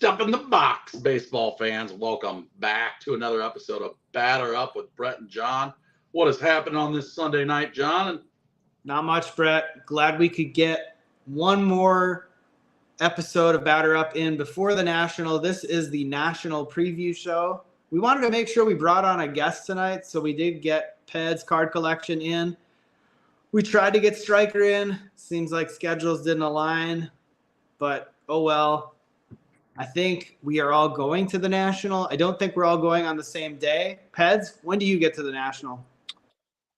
Step in the box, baseball fans. Welcome back to another episode of Batter Up with Brett and John. What is happening on this Sunday night, John? Not much, Brett. Glad we could get one more episode of Batter Up in before the National. This is the National preview show. We wanted to make sure we brought on a guest tonight, so we did get PEDS card collection in. We tried to get Striker in. Seems like schedules didn't align, but oh well. I think we are all going to the National. I don't think we're all going on the same day. PEDS, when do you get to the National?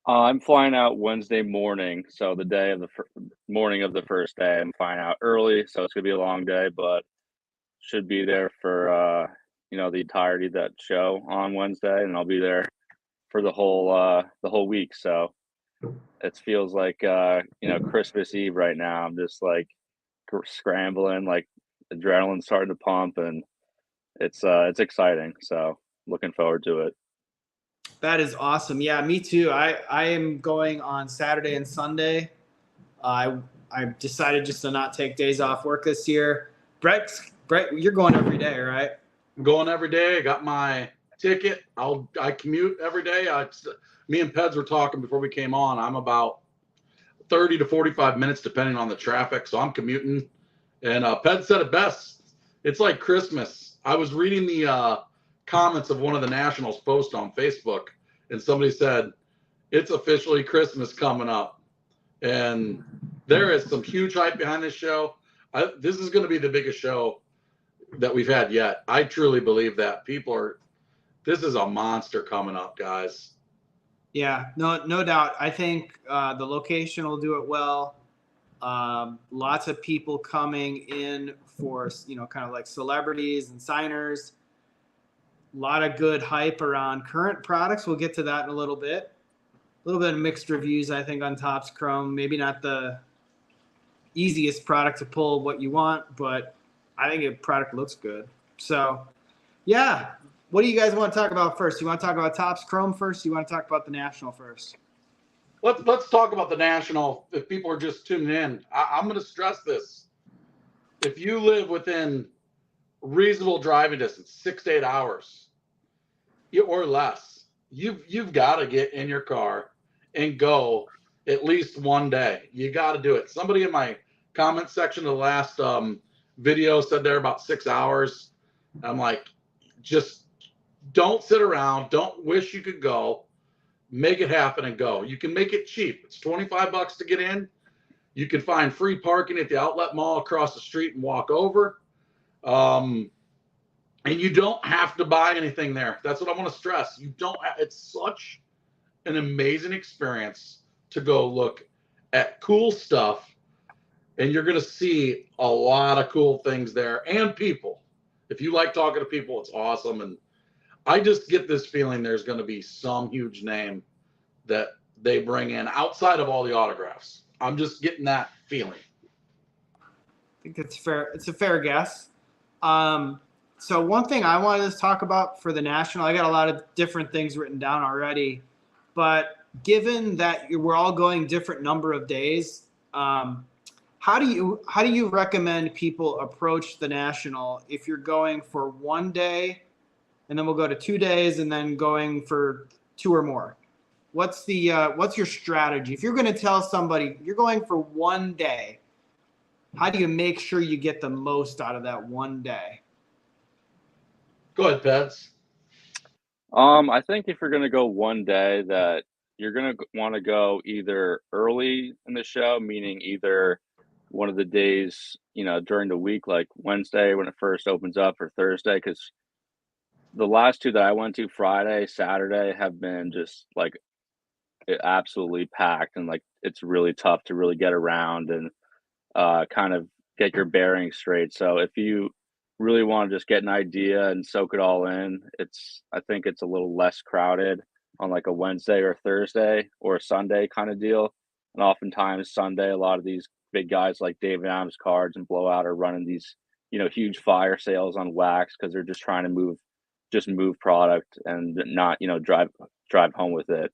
I'm flying out Wednesday morning, so the day of the morning of the first day. I'm flying out early, so it's gonna be a long day, but should be there for the entirety of that show on Wednesday, and I'll be there for the whole week. So it feels like Christmas Eve right now. I'm just like scrambling, like adrenaline's starting to pump, and it's exciting. So looking forward to it. That is awesome. Yeah, me too. I am going on Saturday and Sunday. I decided just to not take days off work this year. Brett, you're going every day, right? I'm going every day. I got my ticket. I commute every day. Me and Peds were talking before we came on. I'm about 30 to 45 minutes depending on the traffic, so I'm commuting. And Peds said it best. It's like Christmas. I was reading the comments of one of the Nationals posts on Facebook, and somebody said, it's officially Christmas coming up. And there is some huge hype behind this show. This is going to be the biggest show that we've had yet. I truly believe that. This is a monster coming up, guys. Yeah, no doubt. I think the location will do it well. Lots of people coming in for, kind of like celebrities and signers. A lot of good hype around current products. We'll get to that in a little bit. A little bit of mixed reviews, I think, on Topps Chrome. Maybe not the easiest product to pull what you want, but I think the product looks good. So, yeah. What do you guys want to talk about first? You want to talk about Topps Chrome first? You want to talk about the National first? Let's talk about the National. If people are just tuning in, I'm going to stress this. If you live within reasonable driving distance, 6 to 8 hours or less, you've got to get in your car and go at least one day. You got to do it. Somebody in my comment section of the last video said they're about 6 hours. I'm like, just don't sit around. Don't wish you could go. Make it happen and go. You can make it cheap. It's $25 to get in. You can find free parking at the outlet mall across the street and walk over. And you don't have to buy anything there. That's what I want to stress. You don't. It's such an amazing experience to go look at cool stuff, and you're going to see a lot of cool things there and people. If you like talking to people, it's awesome. And I just get this feeling there's going to be some huge name that they bring in outside of all the autographs. I'm just getting that feeling. I think it's fair. It's a fair guess. So one thing I wanted to talk about for the National, I got a lot of different things written down already, but given that we're all going different number of days, how do you recommend people approach the National if you're going for one day, and then we'll go to 2 days, and then going for 2 or more? What's your strategy? If you're going to tell somebody you're going for one day, how do you make sure you get the most out of that one day? Go ahead, Pets. I think if you're going to go one day, that you're going to want to go either early in the show, meaning either one of the days, during the week, like Wednesday when it first opens up, or Thursday, because the last two that I went to, Friday, Saturday, have been just like absolutely packed, and like it's really tough to really get around and kind of get your bearings straight. So if you really want to just get an idea and soak it all in, I think it's a little less crowded on like a Wednesday or Thursday or a Sunday kind of deal. And oftentimes Sunday, a lot of these big guys like David Adams Cards and Blowout are running these, huge fire sales on wax, because they're just trying to move product and not, drive home with it.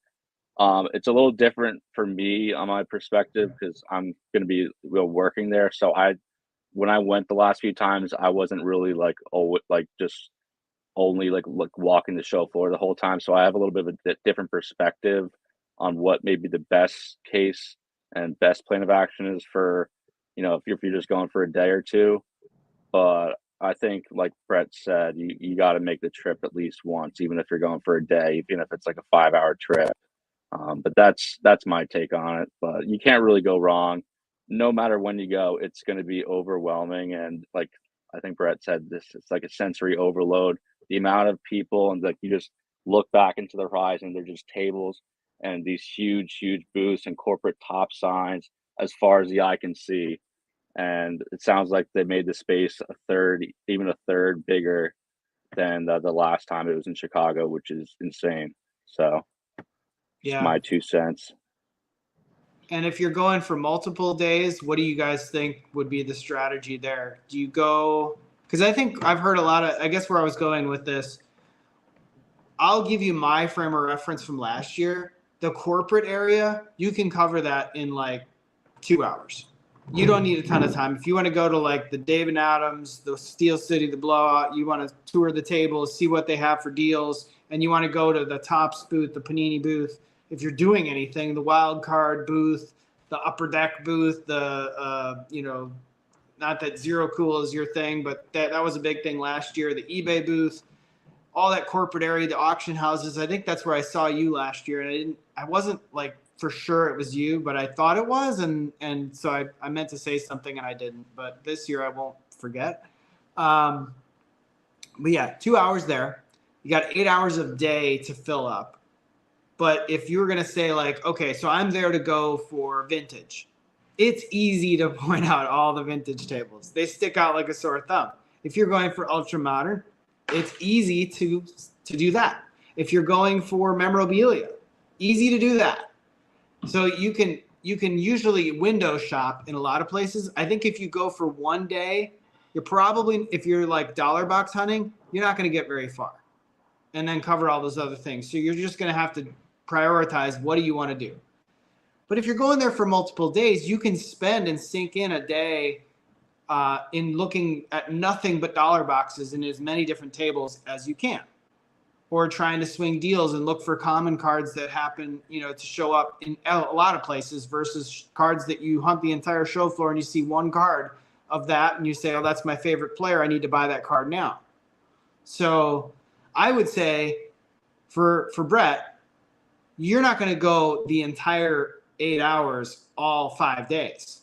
It's a little different for me on my perspective, because I'm going to be working there. So I when I went the last few times, I wasn't really like, oh, like just only like walking the show floor the whole time. So I have a little bit of a different perspective on what maybe the best case and best plan of action is for, if you're just going for a day or two. But I think, like Brett said, you got to make the trip at least once, even if you're going for a day, even if it's like a 5 hour trip. But that's my take on it. But you can't really go wrong. No matter when you go, it's going to be overwhelming, and like I think Brett said, it's like a sensory overload. The amount of people, and like you just look back into the horizon, they're just tables and these huge, huge booths and corporate top signs as far as the eye can see. And it sounds like they made the space even a third bigger than the last time it was in Chicago, which is insane. So, just Yeah. my 2 cents. And if you're going for multiple days, what do you guys think would be the strategy there? Do you go, because I think I've heard a lot of, I guess where I was going with this, I'll give you my frame of reference from last year. The corporate area, you can cover that in like 2 hours. You don't need a ton of time. If you want to go to like the Dave and Adams, the Steel City, the Blowout, you want to tour the tables, see what they have for deals, and you want to go to the Topps booth, the Panini booth. If you're doing anything, the Wild Card booth, the Upper Deck booth, the not that Zero Cool is your thing, but that was a big thing last year. The eBay booth, all that corporate area, the auction houses. I think that's where I saw you last year, and I wasn't like for sure it was you, but I thought it was, and so I meant to say something and I didn't. But this year I won't forget. But yeah, 2 hours there. You got 8 hours of day to fill up. But if you were gonna say like, okay, so I'm there to go for vintage, it's easy to point out all the vintage tables. They stick out like a sore thumb. If you're going for ultra modern, it's easy to do that. If you're going for memorabilia, easy to do that. So you can usually window shop in a lot of places. I think if you go for one day, you're probably, if you're like dollar box hunting, you're not going to get very far and then cover all those other things. So you're just going to have to prioritize what do you want to do. But if you're going there for multiple days, you can spend and sink in a day in looking at nothing but dollar boxes in as many different tables as you can, or trying to swing deals and look for common cards that happen, to show up in a lot of places versus cards that you hunt the entire show floor and you see one card of that and you say, oh, that's my favorite player. I need to buy that card now. So I would say for Brett, you're not going to go the entire 8 hours all 5 days,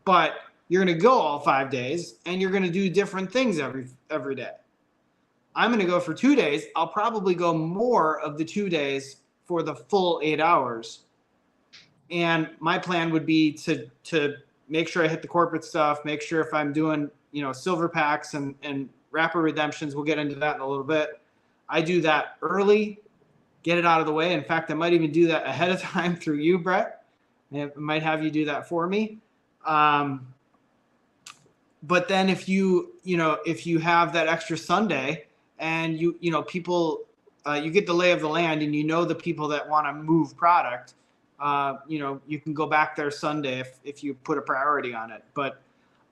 but you're going to go all 5 days and you're going to do different things every day. I'm going to go for 2 days. I'll probably go more of the 2 days for the full 8 hours. And my plan would be to make sure I hit the corporate stuff, make sure if I'm doing, silver packs and wrapper redemptions, we'll get into that in a little bit. I do that early, get it out of the way. In fact, I might even do that ahead of time through you, Brett. I might have you do that for me. But then if you have that extra Sunday and people, you get the lay of the land and the people that want to move product, you can go back there Sunday if you put a priority on it. But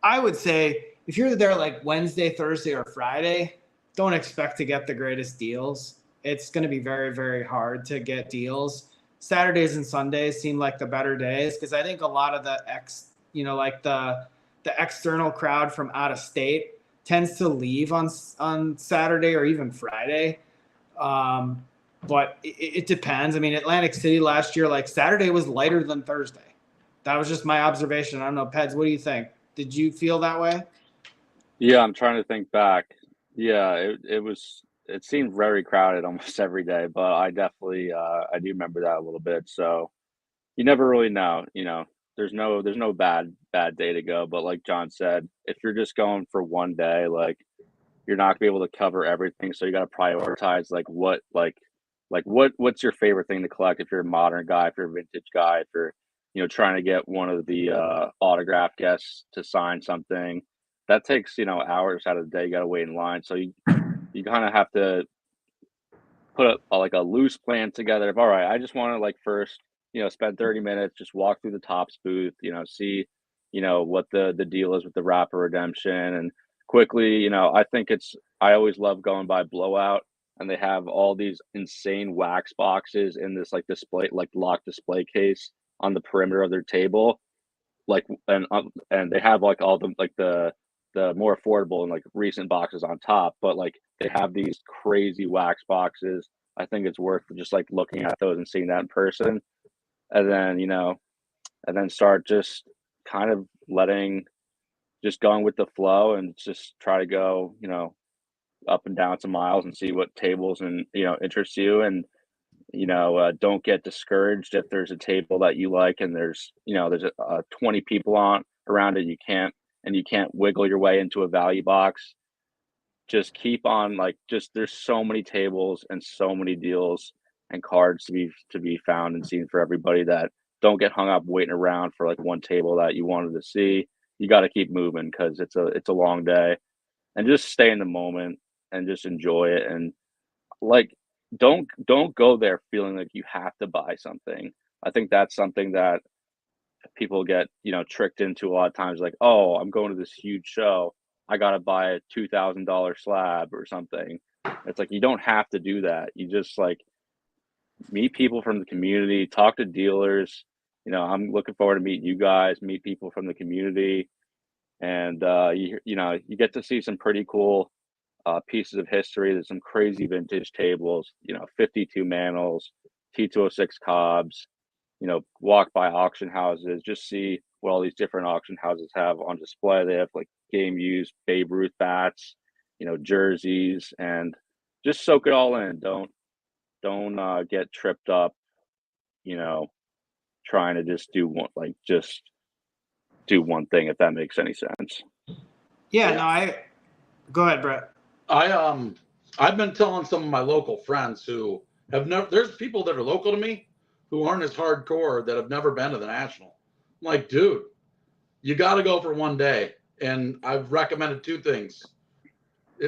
I would say if you're there like Wednesday, Thursday, or Friday, don't expect to get the greatest deals. It's going to be very, very hard to get deals. Saturdays and Sundays seem like the better days because I think a lot of the the external crowd from out of state tends to leave on Saturday or even Friday. But it depends. I mean, Atlantic City last year, like Saturday was lighter than Thursday. That was just my observation. I don't know, Peds, what do you think? Did you feel that way? Yeah, I'm trying to think back. Yeah, it seemed very crowded almost every day, but I definitely I do remember that a little bit. So you never really know, there's no bad day to go. But like John said, if you're just going for one day, like you're not gonna be able to cover everything. So you gotta prioritize what's your favorite thing to collect if you're a modern guy, if you're a vintage guy, if you're trying to get one of the autograph guests to sign something. That takes, hours out of the day. You gotta wait in line. So you kind of have to put like a loose plan together of, all right, I just want to like first, spend 30 minutes, just walk through the Topps booth, see, what the deal is with the Rapper Redemption. And quickly, I always love going by Blowout, and they have all these insane wax boxes in this like display, like locked display case on the perimeter of their table. Like, and they have like all the more affordable and like recent boxes on top, but like they have these crazy wax boxes. I think it's worth just like looking at those and seeing that in person. And then, and then start just kind of just going with the flow and just try to go, up and down some miles and see what tables and, interest you. And, don't get discouraged if there's a table that you like and there's 20 people on around it. You can't wiggle your way into a value box. Just keep on, like, just there's so many tables and so many deals and cards to be found and seen for everybody, that don't get hung up waiting around for like one table that you wanted to see. You got to keep moving because it's a long day, and just stay in the moment and just enjoy it. And like, don't go there feeling like you have to buy something. I think that's something that people get, tricked into a lot of times, like, oh, I'm going to this huge show, I gotta buy a $2,000 slab or something. It's like, you don't have to do that. You just like meet people from the community, talk to dealers. I'm looking forward to meeting you guys, meet people from the community. And you get to see some pretty cool pieces of history. There's some crazy vintage tables, 52 Manels, T206 Cobbs, walk by auction houses, just see what all these different auction houses have on display. They have like game used Babe Ruth bats, jerseys, and just soak it all in. Don't get tripped up, you know, trying to just do one thing, if that makes any sense. Yeah, no, go ahead, Brett. I've been telling some of my local friends who have never, there's people that are local to me who aren't as hardcore that have never been to the National. I'm like, dude, you got to go for one day. And I've recommended two things.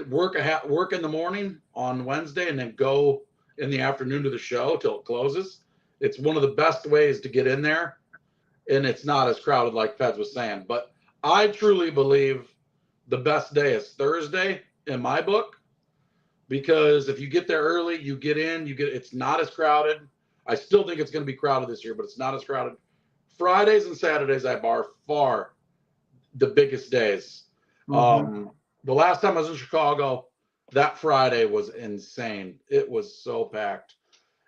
Work in the morning on Wednesday and then go in the afternoon to the show till it closes. It's one of the best ways to get in there, and it's not as crowded like Peds was saying. But I truly believe the best day is Thursday in my book, because if you get there early, you get in, it's not as crowded. I still think it's going to be crowded this year, but it's not as crowded. Fridays and Saturdays are by far the biggest days. Mm-hmm. The last time I was in Chicago, that Friday was insane. It was so packed.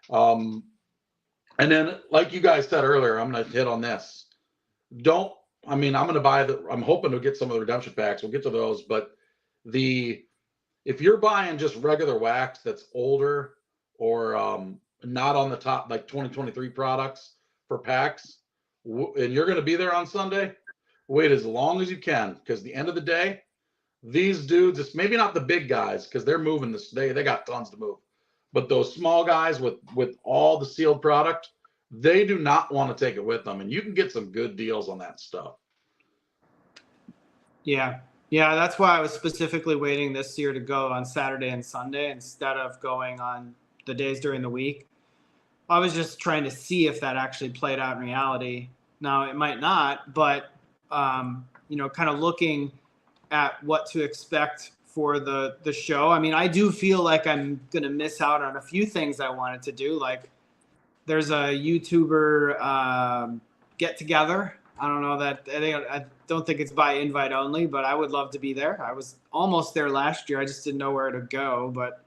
And then, like you guys said earlier, I'm going to hit on this. I'm going to I'm hoping to get some of the redemption packs. We'll get to those. But if you're buying just regular wax that's older or not on the top, like 2023 products for packs, and you're going to be there on Sunday, wait as long as you can, because the end of the day, these dudes, it's maybe not the big guys because they're moving this. They got tons to move, but those small guys with all the sealed product, they do not want to take it with them, and you can get some good deals on that stuff. Yeah, that's why I was specifically waiting this year to go on Saturday and Sunday instead of going on the days during the week. I was just trying to see if that actually played out in reality. Now it might not, but kind of looking at what to expect for the show. I mean, I do feel like I'm going to miss out on a few things I wanted to do. Like there's a YouTuber get together. I don't know I don't think it's by invite only, but I would love to be there. I was almost there last year. I just didn't know where to go, but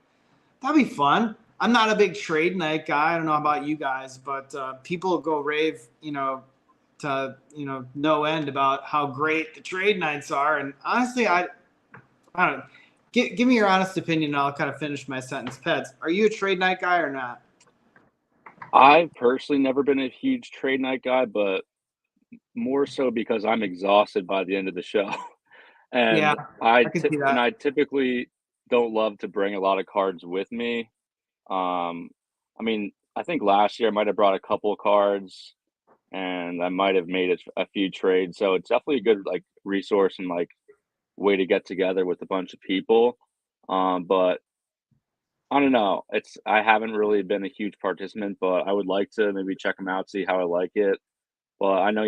that'd be fun. I'm not a big trade night guy. I don't know about you guys, but people go rave, to no end about how great the trade nights are. And honestly, I don't know. Give me your honest opinion, and I'll kind of finish my sentence. Peds, are you a trade night guy or not? I've personally never been a huge trade night guy, but more so because I'm exhausted by the end of the show. And Yeah, I can see that. I typically don't love to bring a lot of cards with me. I think last year I might have brought a couple of cards, and I might have made a few trades. So it's definitely a good like resource and like way to get together with a bunch of people. But I don't know. I haven't really been a huge participant, but I would like to maybe check them out, see how I like it. But I know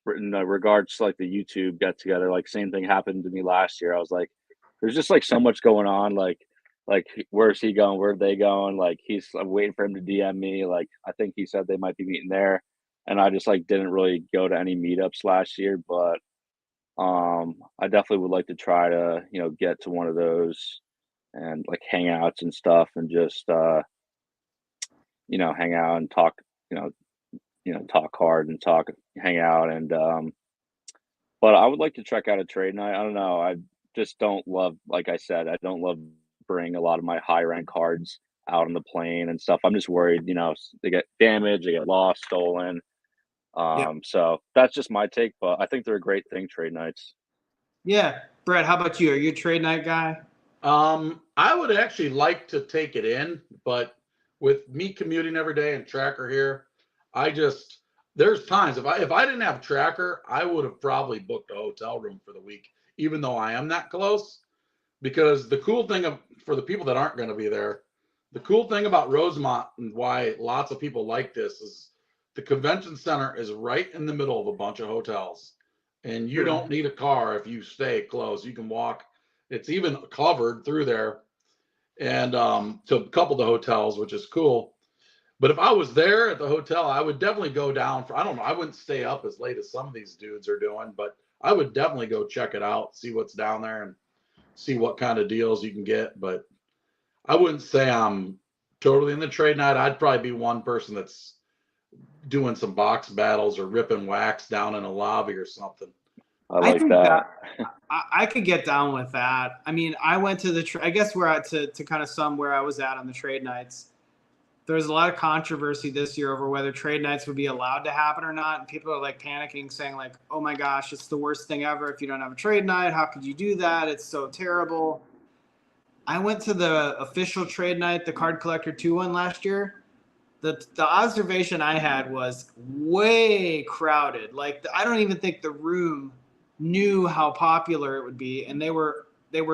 in regards to like the YouTube get together, like same thing happened to me last year. I was like, there's just like so much going on. Like where's he going? Where are they going? Like I'm waiting for him to DM me. Like I think he said they might be meeting there, and I just like didn't really go to any meetups last year. But I definitely would like to try to get to one of those and like hangouts and stuff, and just hang out and talk. You know, talk hard and hang out, and but I would like to check out a trade night. I don't know. I just don't love, like I said, I don't love bringing a lot of my high rank cards out on the plane and stuff. I'm just worried, they get damaged, they get lost, stolen. Yeah. So that's just my take, but I think they're a great thing, trade nights. Yeah. Brett, how about you? Are you a trade night guy? I would actually like to take it in, but with me commuting every day and Tracker here, there's times if I didn't have Tracker, I would have probably booked a hotel room for the week, even though I am that close. Because the cool thing for the people that aren't going to be there, the cool thing about Rosemont and why lots of people like this is the convention center is right in the middle of a bunch of hotels, and you don't need a car if you stay close. You can walk. It's even covered through there, and to a couple of the hotels, which is cool. But if I was there at the hotel, I would definitely go down for, I don't know, I wouldn't stay up as late as some of these dudes are doing, but I would definitely go check it out, see what's down there, and see what kind of deals you can get. But I wouldn't say I'm totally in the trade night. I'd probably be one person that's doing some box battles or ripping wax down in a lobby or something. I like that. I could get down with that. I mean, I went to I guess we're at to kind of sum where I was at on the trade nights. There was a lot of controversy this year over whether trade nights would be allowed to happen or not. And people are like panicking, saying like, oh my gosh, it's the worst thing ever. If you don't have a trade night, how could you do that? It's so terrible. I went to the official trade night, the Card Collector 2 one last year. The observation I had was way crowded. Like I don't even think the room knew how popular it would be. And they were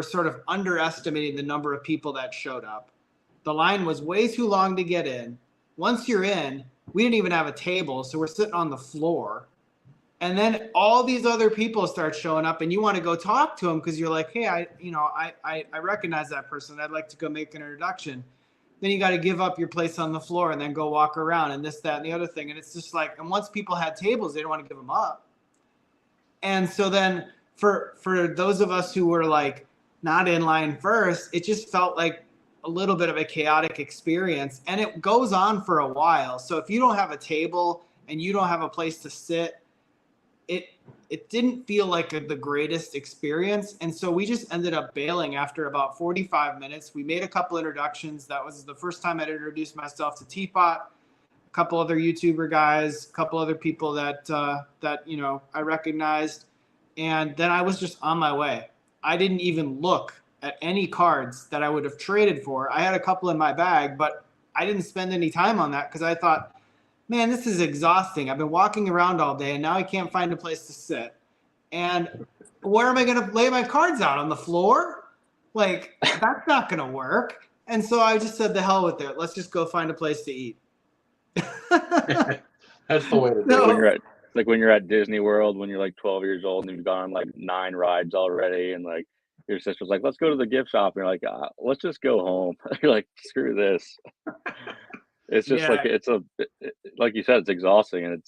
sort of underestimating the number of people that showed up. The line was way too long to get in. Once you're in, we didn't even have a table, so we're sitting on the floor. And then all these other people start showing up, and you want to go talk to them because you're like, hey, I recognize that person. I'd like to go make an introduction. Then you got to give up your place on the floor and then go walk around and this, that, and the other thing. And it's just like, and once people had tables, they don't want to give them up. And so then for those of us who were like not in line first, it just felt like a little bit of a chaotic experience, and it goes on for a while. So if you don't have a table and you don't have a place to sit, it didn't feel like the greatest experience. And so we just ended up bailing after about 45 minutes. We made a couple introductions. That was the first time I'd introduced myself to Teapot, a couple other YouTuber guys, a couple other people that I recognized. And then I was just on my way. I didn't even look at any cards that I would have traded for. I had a couple in my bag, but I didn't spend any time on that because I thought, man, this is exhausting. I've been walking around all day and now I can't find a place to sit. And where am I going to lay my cards out? On the floor? Like, that's not going to work. And so I just said, the hell with it. Let's just go find a place to eat. That's the way to do it. When you're at Disney World, when you're like 12 years old and you've gone on like 9 rides already, and like your sister's like, let's go to the gift shop. And you're like, let's just go home. You're like, screw this. It's just like, like you said, it's exhausting, and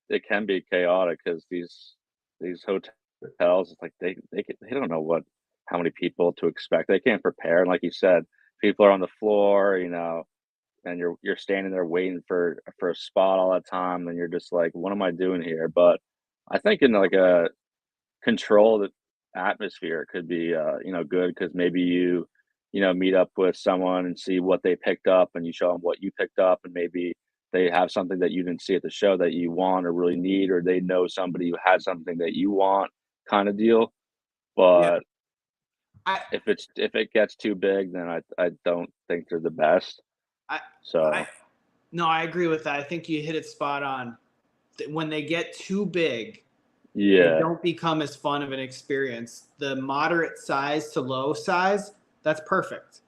it can be chaotic because these hotels, it's like they don't know how many people to expect. They can't prepare. And like you said, people are on the floor, and you're standing there waiting for a spot all that time, and you're just like, what am I doing here? But I think in like a controlled atmosphere, it could be good, because maybe you meet up with someone and see what they picked up, and you show them what you picked up, and maybe they have something that you didn't see at the show that you want or really need, or they know somebody who has something that you want, kind of deal. But if it gets too big, then I don't think they're the best. No, I agree with that. I think you hit it spot on. When they get too big, they don't become as fun of an experience. The moderate size to low size, that's perfect.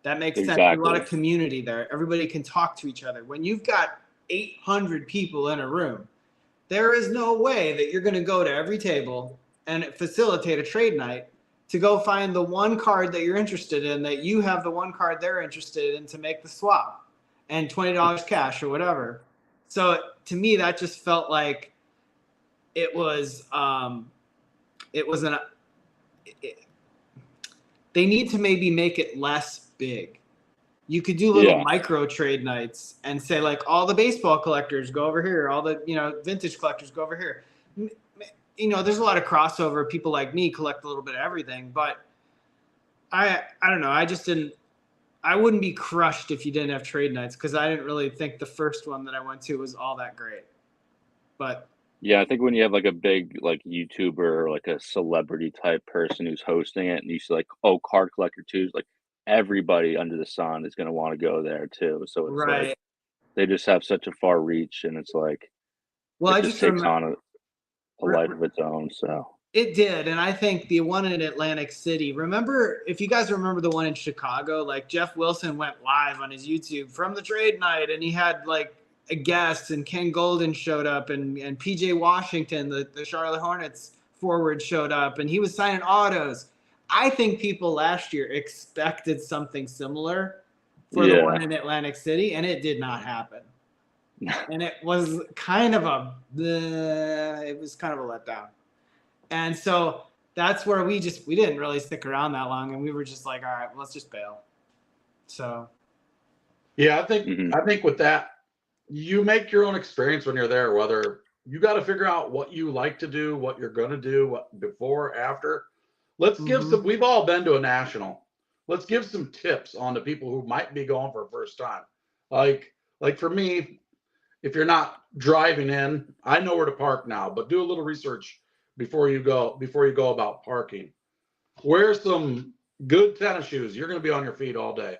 That makes sense. There's a lot of community there. Everybody can talk to each other. When you've got 800 people in a room, there is no way that you're going to go to every table and facilitate a trade night to go find the one card that you're interested in, that you have the one card they're interested in to make the swap and $20 cash or whatever. So to me, that just felt like it was they need to maybe make it less big. You could do little micro trade nights and say, like, all the baseball collectors go over here, all the, vintage collectors go over here. There's a lot of crossover. People like me collect a little bit of everything, but I don't know. I wouldn't be crushed if you didn't have trade nights, because I didn't really think the first one that I went to was all that great. But yeah, I think when you have like a big like YouTuber or like a celebrity type person who's hosting it, and you see like, oh, card collector too, like everybody under the sun is gonna want to go there too. So it's right. like they just have such a far reach, and it's like Well, it I just just takes remember on a life of its own. So it did. And I think the one in Atlantic City, remember, if you guys remember the one in Chicago, like Jeff Wilson went live on his YouTube from the trade night, and he had like a guest, and Ken Golden showed up, and PJ Washington, the Charlotte Hornets forward, showed up, and he was signing autos. I think people last year expected something similar for the one in Atlantic City, and it did not happen. And it was kind of a letdown. And so that's where we didn't really stick around that long, and we were just like, all right, let's just bail. So yeah, I think with that, you make your own experience when you're there. Whether you got to figure out what you like to do, what you're going to do, what before, after. Let's give some. We've all been to a national. Let's give some tips on the people who might be going for a first time. Like for me, if you're not driving in, I know where to park now, but do a little research before you go about parking. Wear some good tennis shoes. You're going to be on your feet all day.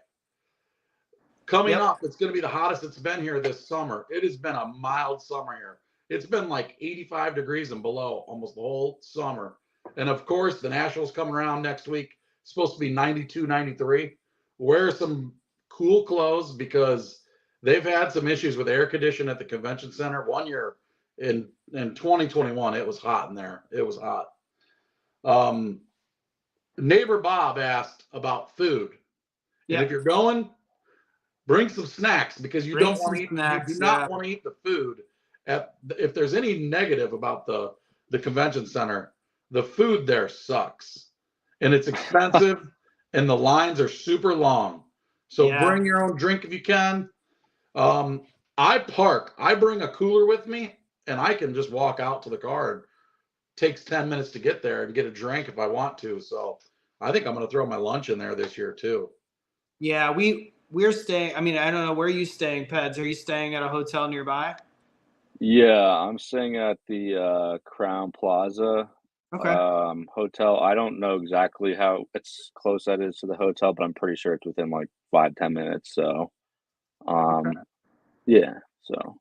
Coming up, it's going to be the hottest it's been here this summer. It has been a mild summer here. It's been like 85 degrees and below almost the whole summer. And of course, the Nationals coming around next week. It's supposed to be 92, 93. Wear some cool clothes, because they've had some issues with air conditioning at the convention center. One year in 2021, it was hot in there. It was hot. Neighbor Bob asked about food. And if you're going, bring some snacks, because you don't want to eat. You do not want to eat the food. If there's any negative about the convention center, the food there sucks, and it's expensive, and the lines are super long. So bring your own drink if you can. I bring a cooler with me, and I can just walk out to the car. It takes 10 minutes to get there and get a drink if I want to. So I think I'm going to throw my lunch in there this year too. Yeah, we're staying. I mean, I don't know, where are you staying, Peds? Are you staying at a hotel nearby? yeah, I'm staying at the Crown Plaza hotel. I don't know exactly how it's close that is to the hotel, but I'm pretty sure it's within like 5-10 minutes. So yeah, so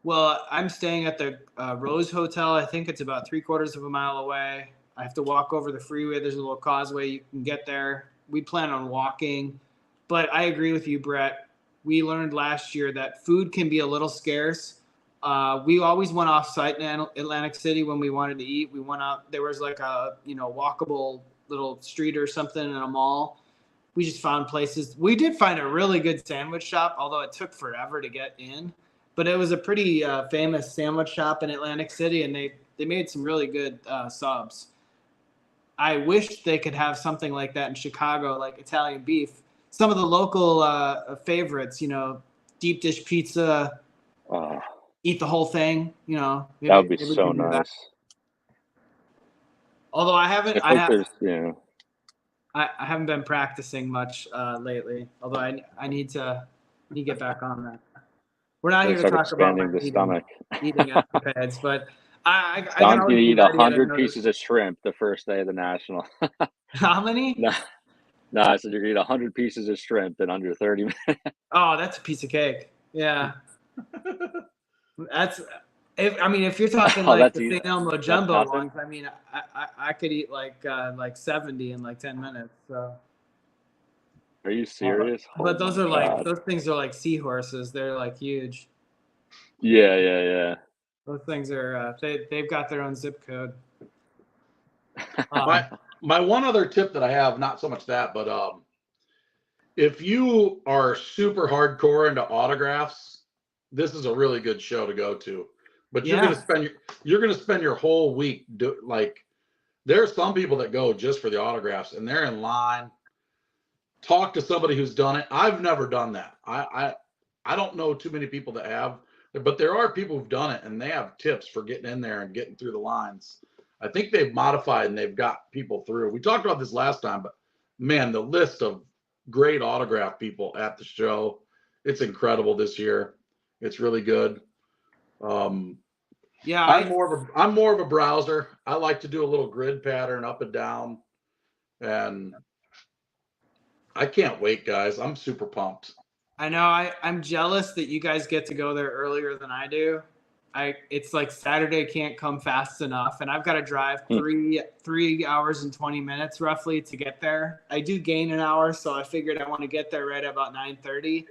Well, I'm staying at the Rose Hotel. I think it's about 3/4 of a mile away. I have to walk over the freeway. There's a little causeway. You can get there. We plan on walking. But I agree with you, Brett. We learned last year that food can be a little scarce. We always went off site in Atlantic City when we wanted to eat. We went out. There was like a walkable little street or something in a mall. We just found places. We did find a really good sandwich shop, although it took forever to get in. But it was a pretty famous sandwich shop in Atlantic City, and they made some really good subs. I wish they could have something like that in Chicago, like Italian beef. Some of the local favorites, deep dish pizza, eat the whole thing. That would be so nice. Although I haven't, I haven't been practicing much lately. Although I need to get back on that. We're not here to talk about the stomach. eating at the Peds, but Don's gonna eat 100 pieces of shrimp the first day of the national. How many? No, I said you're gonna eat 100 pieces of shrimp in under 30 minutes. Oh, that's a piece of cake. Yeah. If you're talking like the St. Elmo jumbo ones, I mean, I could eat like 70 in like 10 minutes. So. Are you serious? But those are those things are like seahorses. They're like huge. Yeah. Those things are they've got their own zip code. My one other tip that I have, not so much that, but if you are super hardcore into autographs, this is a really good show to go to. But you're Yeah. gonna spend your whole week like there are some people that go just for the autographs and they're in line. Talk to somebody who's done it. I've never done that. I don't know too many people that have, but there are people who've done it and they have tips for getting in there and getting through the lines. I think they've modified and they've got people through. We talked about this last time, but man, the list of great autograph people at the show, it's incredible this year. It's really good. Yeah, I'm more of a browser. I like to do a little grid pattern up and down, and I can't wait, guys. I'm super pumped. I know. I'm jealous that you guys get to go there earlier than I do. It's like Saturday can't come fast enough, and I've got to drive 3 hours and 20 minutes roughly to get there. I do gain an hour, so I figured I want to get there right at about 9:30.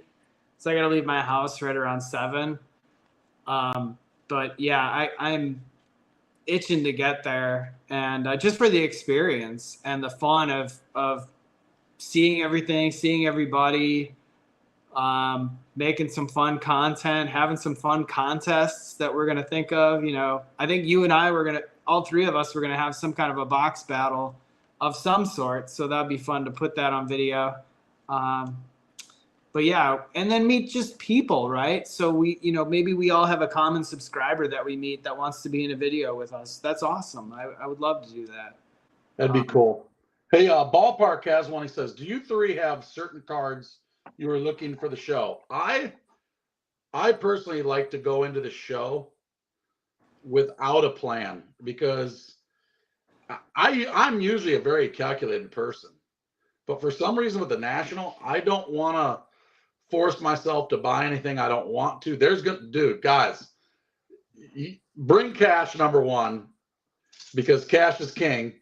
So I got to leave my house right around 7. But yeah, I'm itching to get there, and just for the experience and the fun of seeing everything, seeing everybody. Making some fun content, having some fun contests that we're going to think of. I think you and I all three of us were going to have some kind of a box battle of some sort. So that'd be fun to put that on video. But yeah, and then meet just people, right? So maybe we all have a common subscriber that we meet that wants to be in a video with us. That's awesome. I would love to do that. That'd be cool. Hey, Ballpark has one. He says, do you three have certain cards you were looking for the show? I personally like to go into the show without a plan because I'm usually a very calculated person, but for some reason with the National, I don't want to force myself to buy anything I don't want to. Guys, bring cash, number one, because cash is king.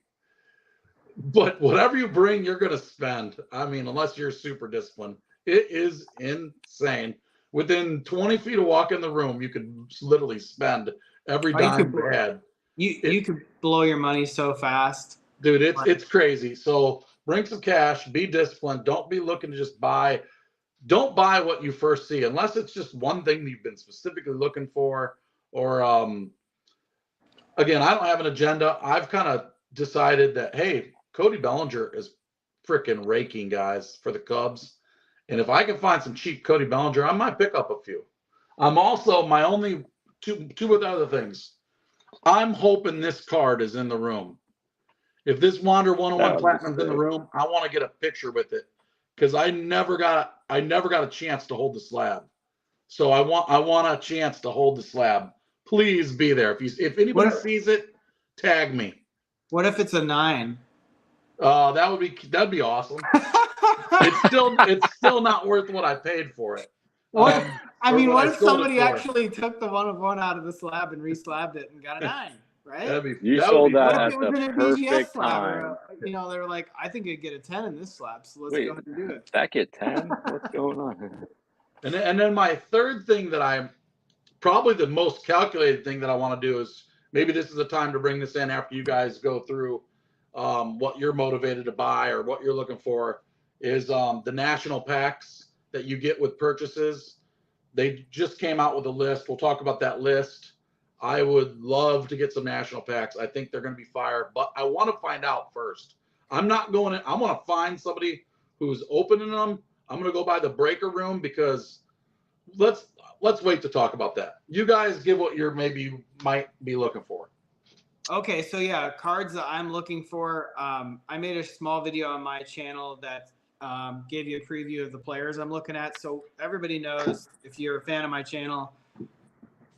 But whatever you bring, you're going to spend. I mean, unless you're super disciplined. It is insane. Within 20 feet of walk in the room, you could literally spend every dime you had. You could blow your money so fast. Dude, it's crazy. So bring some cash, be disciplined. Don't be looking to just buy. Don't buy what you first see, unless it's just one thing you've been specifically looking for. Or, again, I don't have an agenda. I've kind of decided that, hey, Cody Bellinger is freaking raking, guys, for the Cubs. And if I can find some cheap Cody Bellinger, I might pick up a few. I'm also my only two other things. I'm hoping this card is in the room. If this Wander 101 Platinum's in the room, I want to get a picture with it because I never got a chance to hold the slab. So I want a chance to hold the slab. Please be there. If anybody sees it, tag me. What if it's a 9? That'd be awesome. It's still not worth what I paid for it. What if somebody actually took the 1 of 1 out of the slab and re-slabbed it and got a 9, right? You sold that at the perfect time. They were like, I think it'd get a 10 in this slab, so let's go ahead and do it. That get 10? What's going on? And then my third thing that I'm probably the most calculated thing that I want to do is maybe this is the time to bring this in after you guys go through what you're motivated to buy or what you're looking for is the national packs that you get with purchases. They just came out with a list. We'll talk about that list. I would love to get some national packs. I think they're going to be fire, but I want to find out first. I'm not going in. I want to find somebody who's opening them. I'm going to go by the breaker room because let's wait to talk about that. You guys give what you're might be looking for. Okay, so yeah, cards that I'm looking for. I made a small video on my channel that gave you a preview of the players I'm looking at. So everybody knows, if you're a fan of my channel,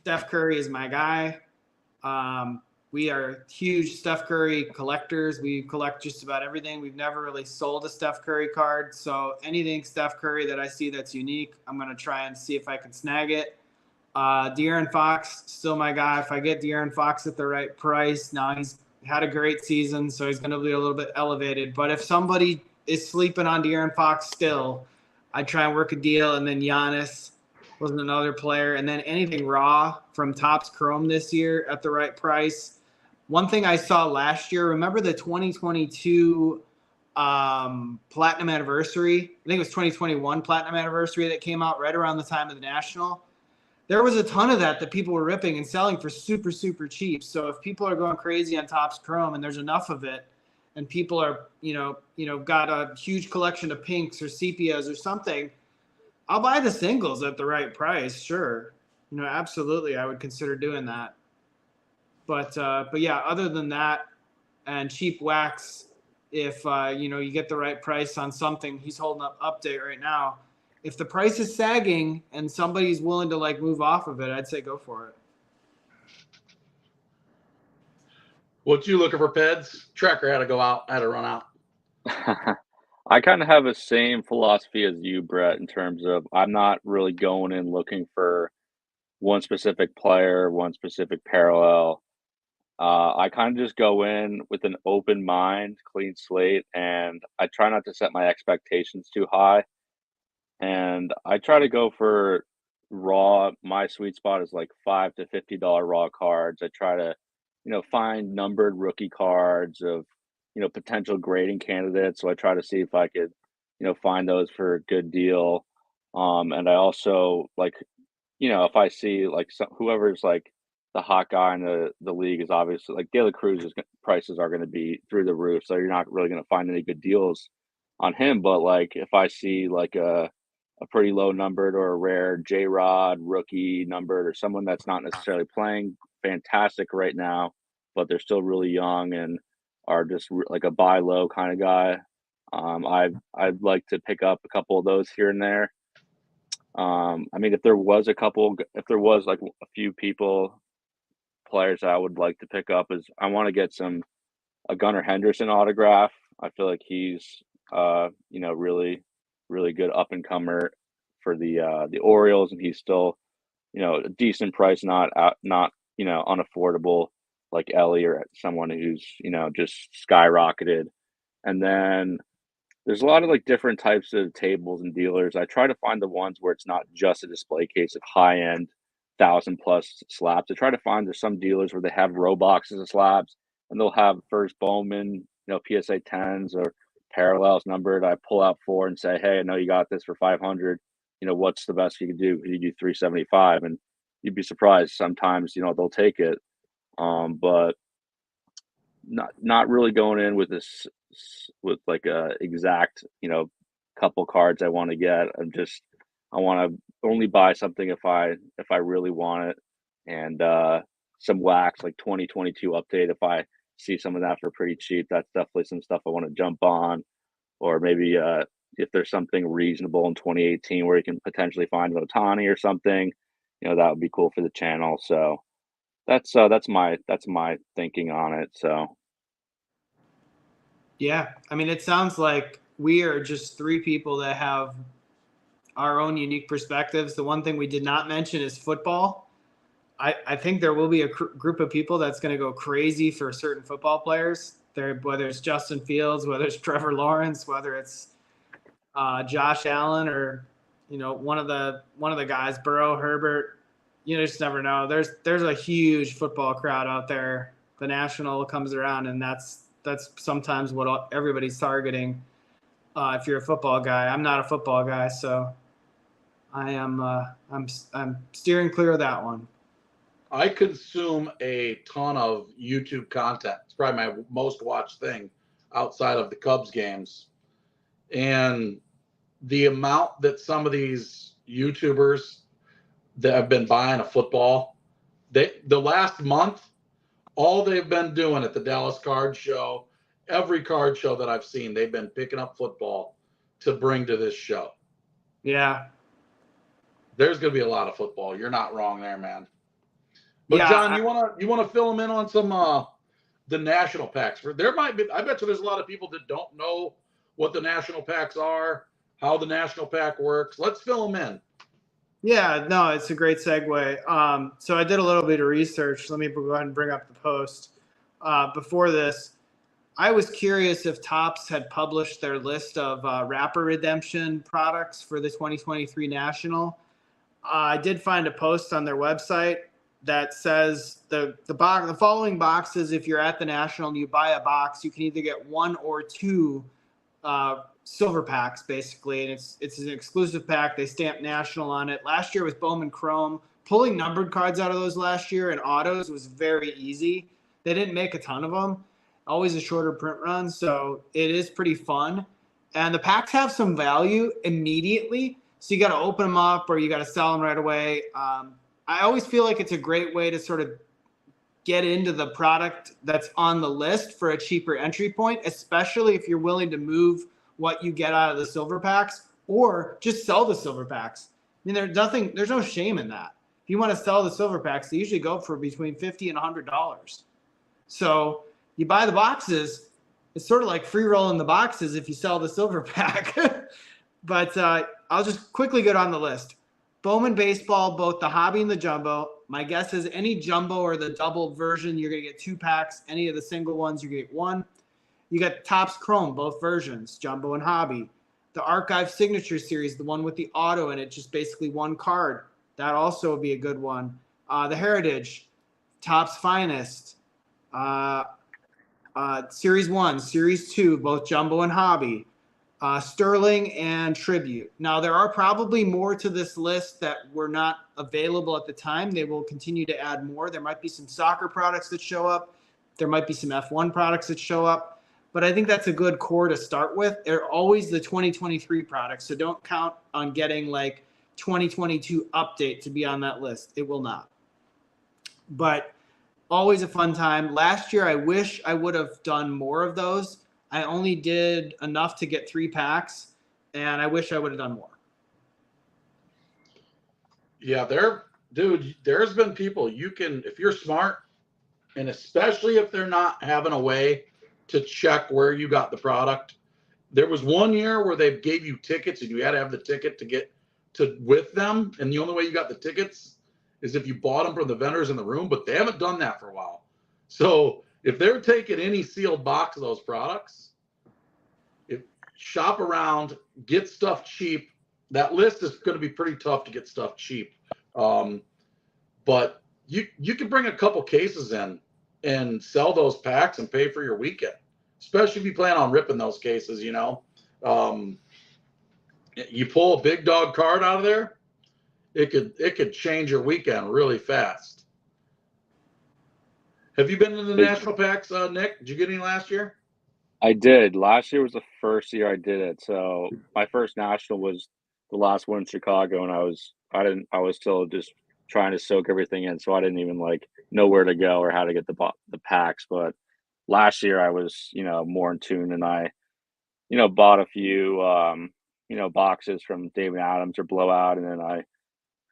Steph Curry is my guy. We are huge Steph Curry collectors. We collect just about everything. We've never really sold a Steph Curry card. So anything Steph Curry that I see that's unique, I'm going to try and see if I can snag it. De'Aaron Fox, still my guy. If I get De'Aaron Fox at the right price, now he's had a great season, so he's going to be a little bit elevated. But if somebody is sleeping on De'Aaron Fox still, I try and work a deal. And then Giannis was another player. And then anything raw from Topps Chrome this year at the right price. One thing I saw last year, remember the 2022 Platinum Anniversary? I think it was 2021 Platinum Anniversary that came out right around the time of the National. There was a ton of that people were ripping and selling for super, super cheap. So if people are going crazy on Topps Chrome and there's enough of it, and people are, got a huge collection of pinks or sepias or something, I'll buy the singles at the right price. Sure. Absolutely. I would consider doing that. But yeah, other than that and cheap wax, if, you get the right price on something, he's holding up update right now. If the price is sagging and somebody's willing to move off of it, I'd say go for it. What you looking for, PEDS? Tracker had to run out. I kind of have the same philosophy as you, Brett, in terms of I'm not really going in looking for one specific player, one specific parallel. I kind of just go in with an open mind, clean slate, and I try not to set my expectations too high. And I try to go for raw. My sweet spot is like $5 to $50 raw cards. I try to, find numbered rookie cards of, potential grading candidates. So I try to see if I could, find those for a good deal. And I also if I see whoever's the hot guy in the league is obviously De La Cruz's prices are going to be through the roof. So you're not really going to find any good deals on him. But if I see a pretty low numbered or a rare J-Rod rookie numbered or someone that's not necessarily playing fantastic right now, but they're still really young and are just like a buy low kind of guy. I'd like to pick up a couple of those here and there. If there was a few players I would like to pick up is I want to get a Gunnar Henderson autograph. I feel like he's really, really good up and comer for the Orioles, and he's still, a decent price, not unaffordable like Ellie or someone who's, just skyrocketed. And then there's a lot of different types of tables and dealers. I try to find the ones where it's not just a display case of high end 1,000+ slabs. I try to find there's some dealers where they have row boxes of slabs and they'll have first Bowman, PSA 10s or parallels numbered. I pull out 4 and say, hey, I know you got this for 500. What's the best you can do? Could you do 375? And you'd be surprised sometimes, they'll take it. But not really going in with this with a exact couple cards I want to get. I want to only buy something if I really want it, and some wax 2022 update if I see some of that for pretty cheap. That's definitely some stuff I want to jump on. Or maybe if there's something reasonable in 2018 where you can potentially find an Ohtani or something, that would be cool for the channel. So that's my thinking on it. So yeah, it sounds like we are just 3 people that have our own unique perspectives. The one thing we did not mention is football. I think there will be a group of people that's going to go crazy for certain football players. Whether it's Justin Fields, whether it's Trevor Lawrence, whether it's Josh Allen, or one of the guys, Burrow, Herbert. You just never know. There's a huge football crowd out there. The National comes around, and that's sometimes what everybody's targeting. If you're a football guy, I'm not a football guy, so I am. I'm steering clear of that one. I consume a ton of YouTube content. It's probably my most watched thing outside of the Cubs games. And the amount that some of these YouTubers that have been buying a football, the last month, all they've been doing at the Dallas Card Show, every card show that I've seen, they've been picking up football to bring to this show. Yeah. There's going to be a lot of football. You're not wrong there, man. But yeah, John, you want to fill them in on some the national packs? There might be. I bet you there's a lot of people that don't know what the national packs are, how the national pack works. Let's fill them in. Yeah, no, it's a great segue. So I did a little bit of research. Let me go ahead and bring up the post. Before this, I was curious if Topps had published their list of Rapper Redemption products for the 2023 National. I did find a post on their website. that says the following boxes. If you're at the National and you buy a box, you can either get 1 or 2 silver packs, basically, and it's an exclusive pack. They stamp National on it. Last year was Bowman Chrome. Pulling numbered cards out of those last year and autos was very easy. They didn't make a ton of them. Always a shorter print run, so it is pretty fun. And the packs have some value immediately, so you got to open them up or you got to sell them right away. I always feel like it's a great way to sort of get into the product that's on the list for a cheaper entry point, especially if you're willing to move what you get out of the silver packs or just sell the silver packs. I mean, there's no shame in that. If you want to sell the silver packs, they usually go for between $50 and $100. So you buy the boxes. It's sort of like free rolling the boxes if you sell the silver pack. But I'll just quickly go down the list. Bowman Baseball, both the hobby and the jumbo. My guess is any jumbo or the double version, you're going to get 2 packs. Any of the single ones, you get 1. You got Topps Chrome, both versions, jumbo and hobby. The Archive Signature Series, the one with the auto in it, just basically 1 card. That also would be a good one. The Heritage, Topps Finest, Series 1, Series 2, both jumbo and hobby. Sterling and Tribute. Now, there are probably more to this list that were not available at the time. They will continue to add more. There might be some soccer products that show up. There might be some F1 products that show up. But I think that's a good core to start with. They're always the 2023 products, so don't count on getting like 2022 update to be on that list. It will not. But always a fun time. Last year, I wish I would have done more of those. I only did enough to get 3 packs, and I wish I would have done more. Yeah, there's been people you can, if you're smart, and especially if they're not having a way to check where you got the product. There was one year where they gave you tickets and you had to have the ticket to get to with them. And the only way you got the tickets is if you bought them from the vendors in the room, but they haven't done that for a while. So if they're taking any sealed box of those products, shop around, get stuff cheap. That list is going to be pretty tough to get stuff cheap. But you can bring a couple cases in and sell those packs and pay for your weekend, especially if you plan on ripping those cases, you know. You pull a big dog card out of there, it could change your weekend really fast. Have you been in the national packs, Nick? Did you get any last year? I did. Last year was the first year I did it. So my first national was the last one in Chicago, and I was still just trying to soak everything in. So I didn't even like know where to go or how to get the packs. But last year I was, more in tune, and I, bought a few, boxes from David Adams or Blowout, and then I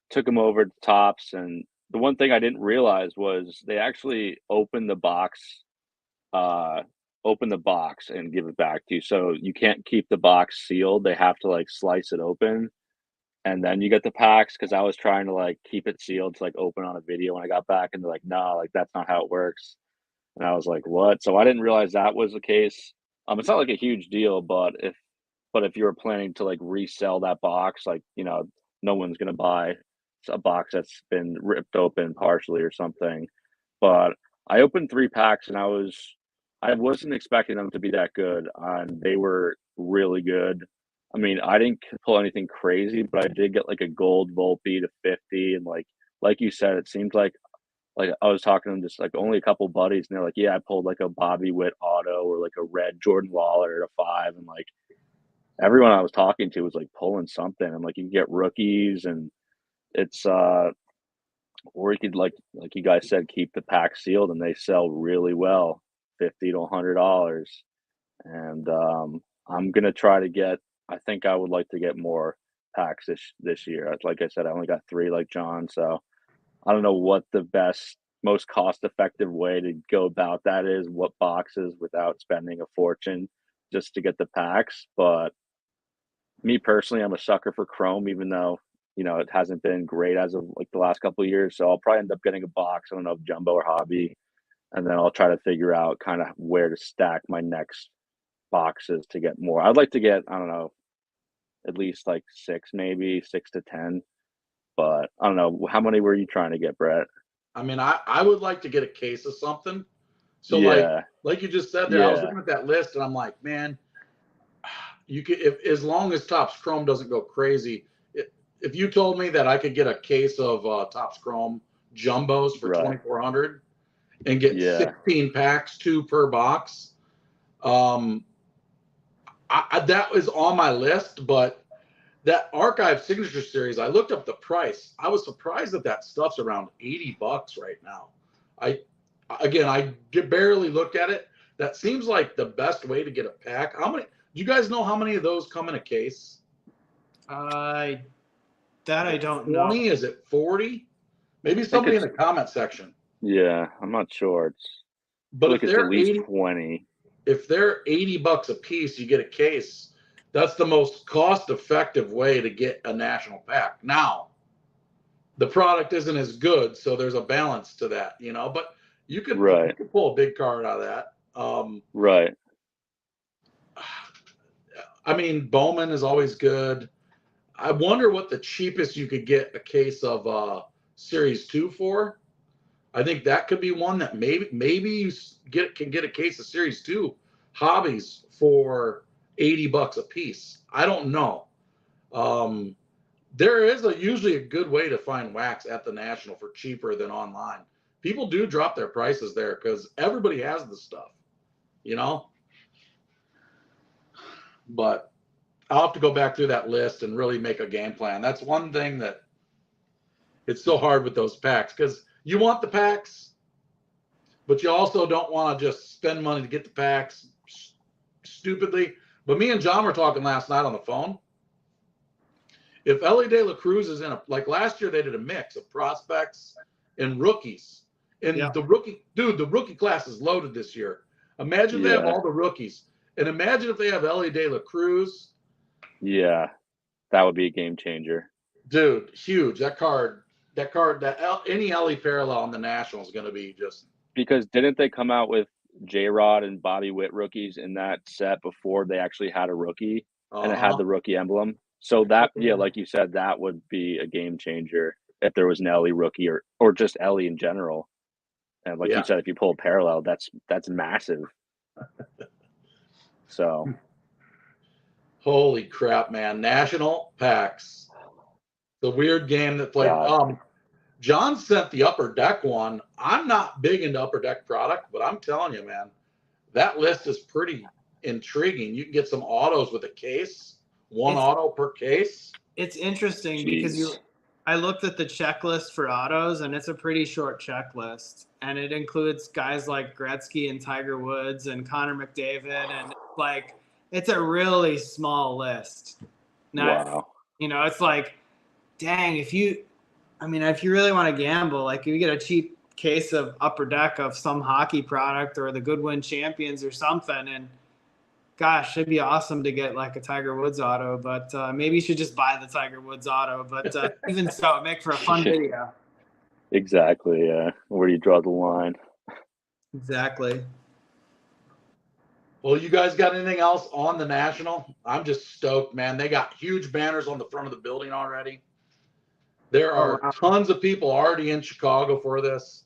took them over to Topps. And the one thing I didn't realize was they actually open the box and give it back to you. So you can't keep the box sealed. They have to like slice it open and then you get the packs. Cause I was trying to like keep it sealed to like open on a video when I got back, and they're like, no, like that's not how it works. And I was like, what? So I didn't realize that was the case. It's not like a huge deal, but if you were planning to like resell that box, like, no one's going to buy a box that's been ripped open partially or something. But I opened 3 packs and I wasn't expecting them to be that good, and they were really good. I mean, I didn't pull anything crazy, but I did get like a gold Volpe to 50, and like you said, it seemed like I was talking to them just like only a couple buddies, and they're like, yeah, I pulled like a Bobby Witt auto or like a red Jordan Waller at a 5, and like everyone I was talking to was like pulling something, and like you can get rookies, and it's or you could like you guys said, keep the pack sealed, and they sell really well, $50 to $100. And I'm gonna try to get. I think I would like to get more packs this year. Like I said, I only got 3, like John. So I don't know what the best, most cost-effective way to go about that is. What boxes without spending a fortune just to get the packs. But me personally, I'm a sucker for Chrome, even though it hasn't been great as of like the last couple of years. So I'll probably end up getting a box. I don't know if jumbo or hobby, and then I'll try to figure out kind of where to stack my next boxes to get more. I'd like to get, I don't know, at least like 6, maybe 6 to 10. But I don't know, how many were you trying to get, Brett? I mean, I would like to get a case of something. So Yeah. like you just said there, I was Yeah. looking at that list and I'm like, man, you could, if as long as Topps Chrome doesn't go crazy, if you told me that I could get a case of Topps Chrome jumbos for Right. 2,400 and get Yeah. 16 packs, 2 per box, that was on my list. But that Archive Signature Series, I looked up the price. I was surprised that that stuff's around $80 right now. I barely looked at it. That seems like the best way to get a pack. How many? Do you guys know how many of those come in a case? I don't 20? know. Is it 40? Maybe I think somebody in it's the comment section. yeah. I'm not sure. I But feel like it's at least 20. if they're $80 a piece, you get a case. That's the most cost-effective way to get a national pack. Now, the product isn't as good, so there's a balance to that, you know. But you Right. could pull a big card out of that. Right. I mean, Bowman is always good. I wonder what the cheapest you could get a case of Series 2 for. I think that could be one that maybe you can get a case of Series 2 hobbies for $80 a piece. I don't know. There is usually a good way to find wax at the National for cheaper than online. People do drop their prices there because everybody has the stuff, you know. But I'll have to go back through that list and really make a game plan. That's one thing that it's so hard with those packs because you want the packs, but you also don't want to just spend money to get the packs stupidly. But me and John were talking last night on the phone. If Ellie De La Cruz is like last year, they did a mix of prospects and rookies. And Yeah. the rookie class is loaded this year. Imagine they have Yeah. all the rookies. And imagine if they have Ellie De La Cruz. Yeah. That would be a game changer. Dude, huge. Any Ellie parallel on the National is going to be just. Because didn't they come out with J-Rod and Bobby Witt rookies in that set before they actually had a rookie and it had the rookie emblem? So that, yeah, like you said, that would be a game changer if there was an Ellie rookie or just Ellie in general. And like you said, if you pull a parallel, that's massive. So Holy crap, man. National packs. The weird game that played. John sent the Upper Deck one. I'm not big into Upper Deck product, but I'm telling you, man, that list is pretty intriguing. You can get some autos with a case, auto per case. It's interesting because I looked at the checklist for autos, and it's a pretty short checklist, and it includes guys like Gretzky and Tiger Woods and Connor McDavid, and it's a really small list. Now, wow. You know, it's like, dang, if you really want to gamble, like if you get a cheap case of Upper Deck of some hockey product or the Goodwin Champions or something, and gosh, it'd be awesome to get like a Tiger Woods auto, but maybe you should just buy the Tiger Woods auto. But even so, make for a fun video. Exactly. Yeah. Where do you draw the line? Exactly. Well, you guys got anything else on the National? I'm just stoked, man. They got huge banners on the front of the building already. There are tons of people already in Chicago for this.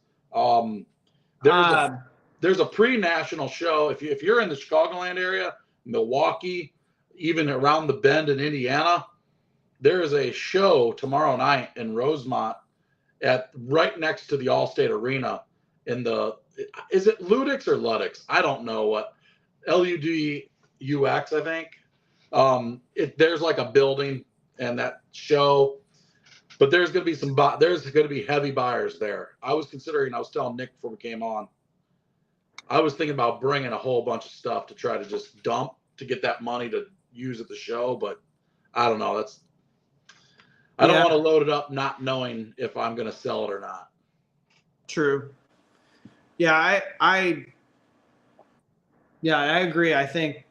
There's a pre-national show. If you're in the Chicagoland area, Milwaukee, even around the bend in Indiana, there is a show tomorrow night in Rosemont right next to the Allstate Arena is it Ludix or Ludix? I don't know what. LUDUX, I think. There's like a building and that show. But there's going to be heavy buyers there. I was telling Nick before we came on, I was thinking about bringing a whole bunch of stuff to try to just dump to get that money to use at the show. But I don't know. I don't want to load it up not knowing if I'm going to sell it or not. True. Yeah, I agree. I think,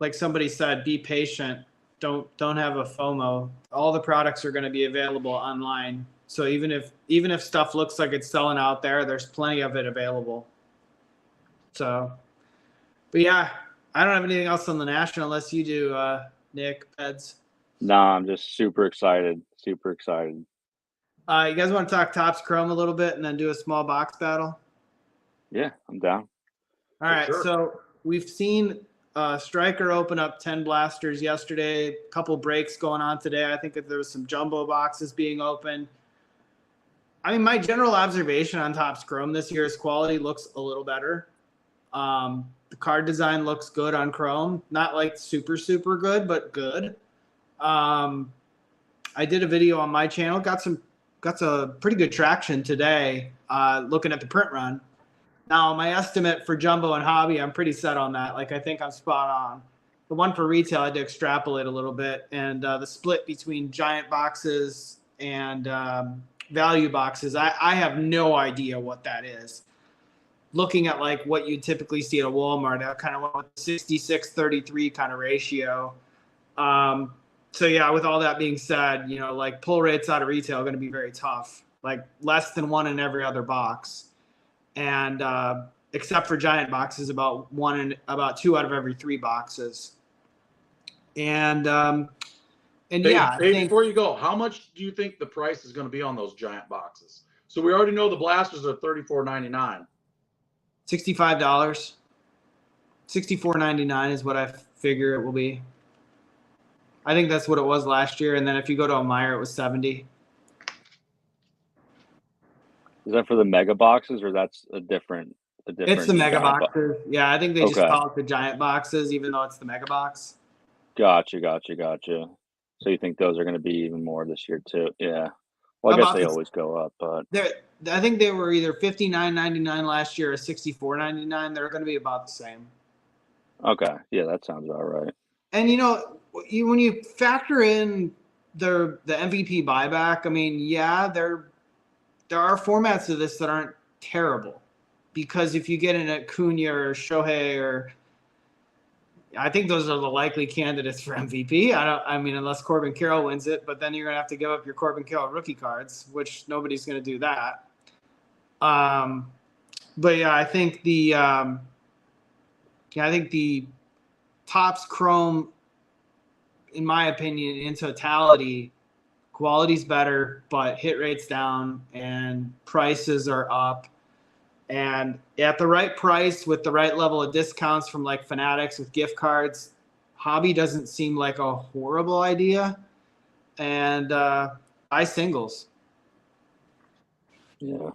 like somebody said, be patient. Don't have a FOMO. All the products are going to be available online. So even if stuff looks like it's selling out there, there's plenty of it available. So, but yeah, I don't have anything else on the National unless you do, Nick, PEDS. Nah, I'm just super excited. Super excited. You guys want to talk Topps Chrome a little bit and then do a small box battle? Yeah, I'm down. All right. sure. So we've seen Stryker open up 10 blasters yesterday. A couple breaks going on today. I think that there was some jumbo boxes being opened. I mean, my general observation on Topps Chrome this year is quality looks a little better. The card design looks good on Chrome. Not like super, super good, but good. I did a video on my channel. Got some pretty good traction today looking at the print run. Now, my estimate for jumbo and hobby, I'm pretty set on that. Like, I think I'm spot on. The one for retail, I had to extrapolate a little bit. And the split between giant boxes and value boxes, I have no idea what that is. Looking at, like, what you typically see at a Walmart, I kind of went with 66-33 kind of ratio. So, yeah, with all that being said, you know, like, pull rates out of retail are going to be very tough. Like, less than one in every other box. And except for giant boxes, about two out of every 3 boxes. And Hey, yeah, I think before you go, how much do you think the price is going to be on those giant boxes? So we already know the blasters are $34.99. $65, $64.99 is what I figure it will be. I think that's what it was last year. And then if you go to a Meijer, it was $70. Is that for the mega boxes, or that's a different? It's the mega giant boxes. Yeah, I think they just Okay. call it the giant boxes, even though it's the mega box. Gotcha. So you think those are going to be even more this year too? Yeah. Well, I guess they always go up, but I think they were either $59.99 last year or $64.99. They're going to be about the same. okay. Yeah, that sounds all right. And, you know, when you factor in the MVP buyback, I mean, yeah, there are formats of this that aren't terrible. Because if you get in at Cunha or Shohei, or I think those are the likely candidates for MVP. I mean, unless Corbin Carroll wins it, but then you're going to have to give up your Corbin Carroll rookie cards, which nobody's going to do that. But yeah, I think the Topps Chrome, in my opinion, in totality, quality's better, but hit rate's down and prices are up. And at the right price with the right level of discounts from like Fanatics with gift cards, hobby doesn't seem like a horrible idea. And buy singles. Yeah.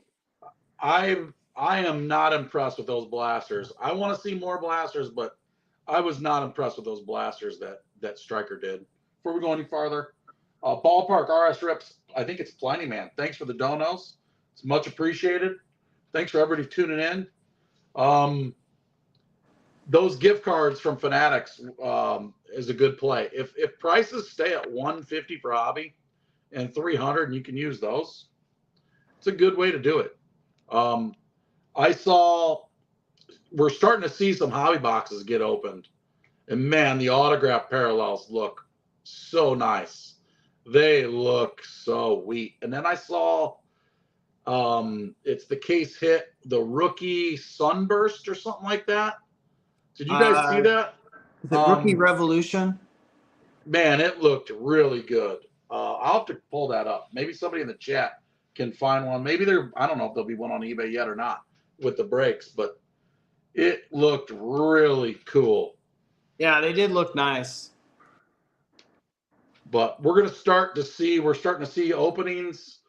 I am not impressed with those blasters. I want to see more blasters, but I was not impressed with those blasters that Stryker did. Before we go any farther, Ballpark RS Rips, I think it's plenty, man. Thanks for the donos. It's much appreciated. Thanks for everybody tuning in. Those gift cards from Fanatics is a good play. If prices stay at $150 for hobby and $300, and you can use those, it's a good way to do it. We're starting to see some hobby boxes get opened, and man, the autograph parallels look so nice. They look so wheat. And then I saw it's the case hit the rookie sunburst or something like that. Did you guys see that? The rookie revolution. Man, it looked really good. I'll have to pull that up. Maybe somebody in the chat can find one. Maybe I don't know if there'll be one on eBay yet or not with the breaks, but it looked really cool. Yeah, they did look nice. But we're starting to see openings.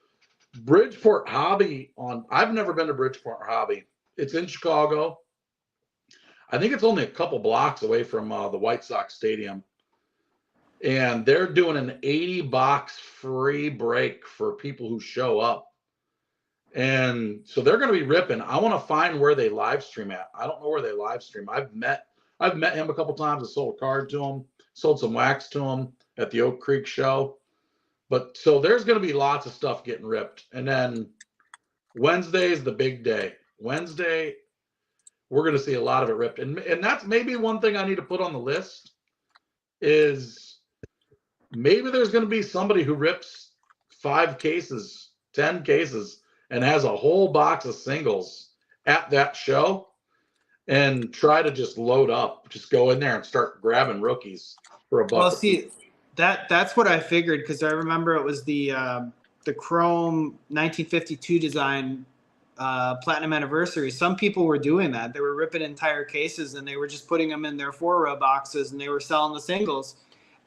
Bridgeport Hobby I've never been to Bridgeport Hobby. It's in Chicago. I think it's only a couple blocks away from the White Sox Stadium. And they're doing an 80-box free break for people who show up. And so they're going to be ripping. I want to find where they live stream at. I don't know where they live stream. I've met him a couple times. I sold a card to him, sold some wax to him at the Oak Creek show. But so there's going to be lots of stuff getting ripped. And then Wednesday is the big day. Wednesday, we're going to see a lot of it ripped. And that's maybe one thing I need to put on the list is maybe there's going to be somebody who rips 5 cases, 10 cases, and has a whole box of singles at that show and try to just load up. Just go in there and start grabbing rookies for a buck. Well, see, that's what I figured, because I remember it was the Chrome 1952 design platinum anniversary, some people were doing that. They were ripping entire cases and they were just putting them in their 4-row boxes and they were selling the singles.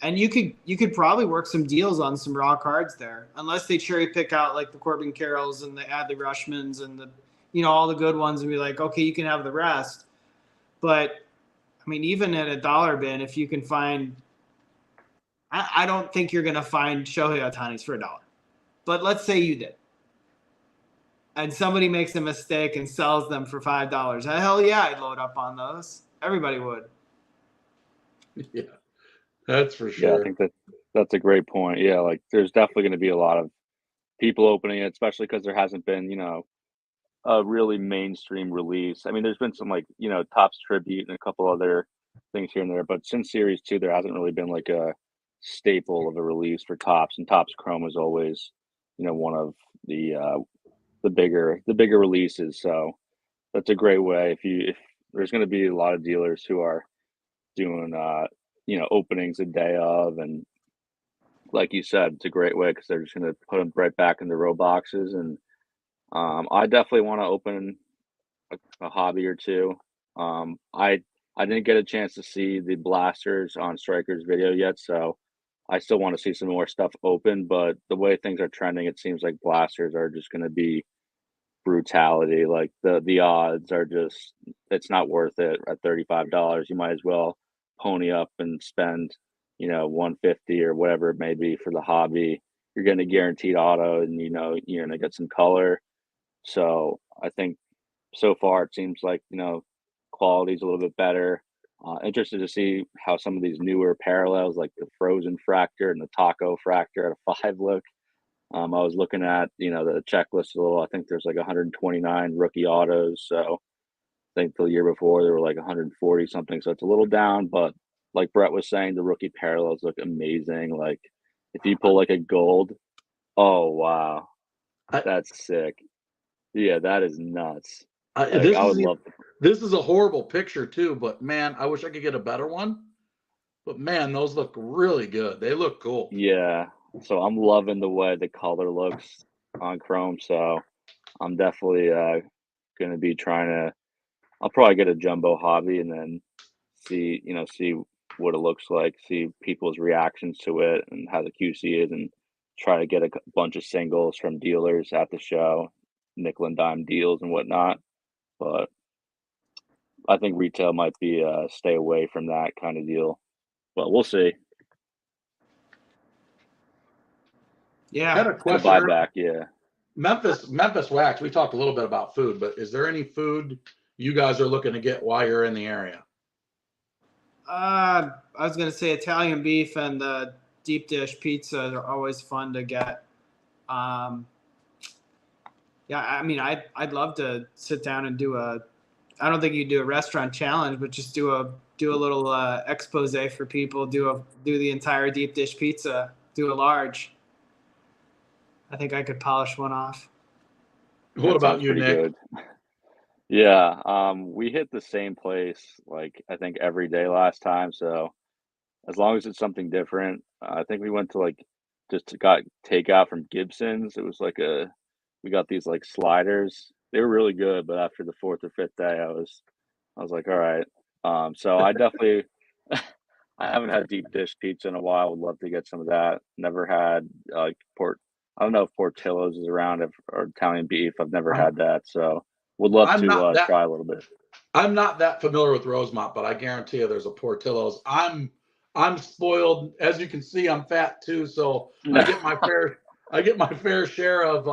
And you could probably work some deals on some raw cards there, unless they cherry pick out like the Corbin Carrolls and the Adley Rushmans and the, you know, all the good ones and be like, okay, you can have the rest. But I mean, even at a dollar bin, if you can find, I don't think you're going to find Shohei Ohtani's for $1. But let's say you did. And somebody makes a mistake and sells them for $5. Hell yeah, I'd load up on those. Everybody would. Yeah, that's for Yeah, sure. I think that's a great point. Yeah, like there's definitely going to be a lot of people opening it, especially because there hasn't been, you know, a really mainstream release. I mean, there's been some like, you know, Topps Tribute and a couple other things here and there, but since Series 2, there hasn't really been like a staple of a release for Topps, and Topps Chrome is always, you know, one of the bigger releases. So that's a great way if there's going to be a lot of dealers who are doing you know, openings a day of, and like you said, it's a great way because they're just going to put them right back in the row boxes. And I definitely want to open a hobby or two. I didn't get a chance to see the blasters on Striker's video yet, so I still want to see some more stuff open. But the way things are trending, it seems like blasters are just going to be brutality. Like the odds are just, it's not worth it at $35. You might as well pony up and spend, you know, 150 or whatever it may be for the hobby. You're getting a guaranteed auto, and you know you're gonna get some color. So I think so far it seems like, you know, quality's a little bit better. Interested to see how some of these newer parallels, like the Frozen Fractor and the Taco Fractor at a 5 look. I was looking at, you know, the checklist a little. I think there's like 129 rookie autos. So I think the year before there were like 140 something. So it's a little down, but like Brett was saying, the rookie parallels look amazing. Like if you pull like a gold, oh wow, I, that's sick. Yeah, that is nuts. I, Like this I is would love to. this is a horrible picture too, but man, I wish I could get a better one. But man, those look really good. They look cool. Yeah, so I'm loving the way the color looks on Chrome. So I'm definitely gonna be trying to. I'll probably get a jumbo hobby and then see, you know, see what it looks like, see people's reactions to it and how the QC is, and try to get a bunch of singles from dealers at the show, nickel and dime deals and whatnot. But I think retail might be stay away from that kind of deal. But we'll see. I had Yeah. a The question. buyback, yeah. Memphis Wax. We talked a little bit about food, but is there any food you guys are looking to get while you're in the area? I was going to say Italian beef and the deep dish pizza are always fun to get. Yeah, I mean, I'd love to sit down and do a. I don't think you do a restaurant challenge, but just do a little expose for people. Do the entire deep dish pizza. Do a large. I think I could polish one off. What That about sounds you, pretty Nick? good. Yeah, we hit the same place like I think every day last time, so as long as it's something different. I think we went to like got takeout from Gibson's. It was like we got these like sliders. They were really good, but after the fourth or fifth day, I was like, all right. So I definitely I haven't had deep dish pizza in a while. Would love to get some of that. Never had like port. I don't know if Portillo's is around or Italian beef. I've never I'm had that, so would love I'm to not that try a little bit. I'm not that familiar with Rosemont, but I guarantee you there's a Portillo's. I'm spoiled. As you can see, I'm fat too, so No, I get my fair share of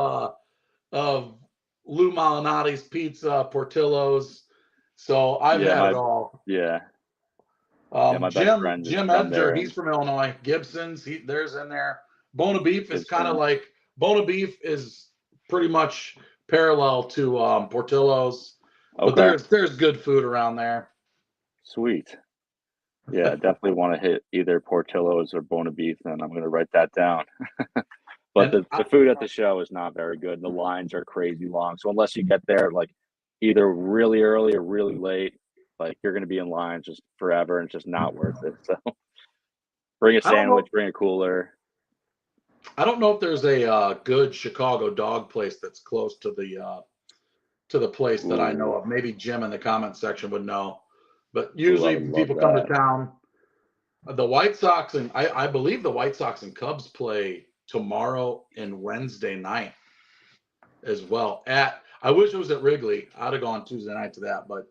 Lou Malinati's pizza, Portillo's. So I've yeah, had it all. yeah, yeah. My best friend is Jim from Edger, there, he's and from Illinois. Gibson's, there's in there. Bona Beef is kind of Gibson. like Bona Beef is pretty much parallel to Portillo's, but Okay, there's good food around there. sweet. Yeah, definitely want to hit either Portillo's or Bona Beef. Then I'm gonna write that down. But And the food at the show is not very good. The lines are crazy long. So unless you get there like either really early or really late, like you're gonna be in line just forever and it's just not worth it. So bring a I don't sandwich, know. bring a cooler. I don't know if there's a good Chicago dog place that's close to the place that I know Ooh, of. Maybe Jim in the comment section would know. But ooh, I usually would when love people come to that. town, the White Sox and I believe the White Sox and Cubs play tomorrow and Wednesday night as well. I wish it was at Wrigley. I'd have gone Tuesday night to that, but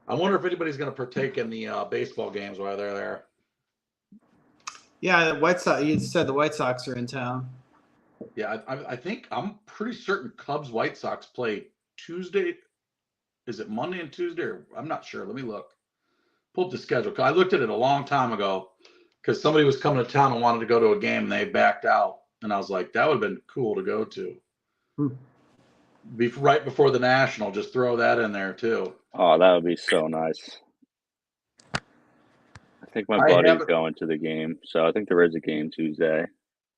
I wonder if anybody's going to partake in the baseball games while they're there. Yeah, the White Sox. You said the White Sox are in town. Yeah, I think I'm pretty certain Cubs White Sox play Tuesday. Is it Monday and Tuesday? Or, I'm not sure. Let me look. Pull up the schedule. I looked at it a long time ago because somebody was coming to town and wanted to go to a game and they backed out. And I was like, that would have been cool to go to. Right before the National, just throw that in there too. Oh, that would be so nice. I think my I buddy's haven't going to the game, so I think there is a game Tuesday.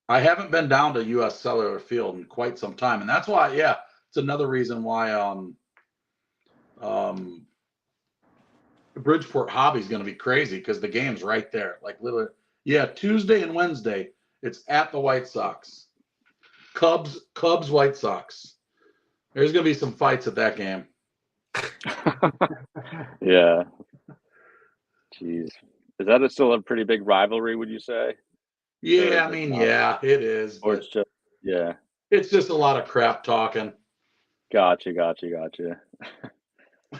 I haven't been down to US Cellular Field in quite some time. And that's why, yeah, it's another reason why um Bridgeport Hobby is going to be crazy because the game's right there. Like literally, yeah, Tuesday and Wednesday, it's at the White Sox. Cubs, White Sox. There's going to be some fights at that game. Yeah. Jeez. Is that still a pretty big rivalry, would you say? Or Yeah, is I it mean, not? yeah, it is, Or but it's just, yeah. it's just a lot of crap talking. Gotcha.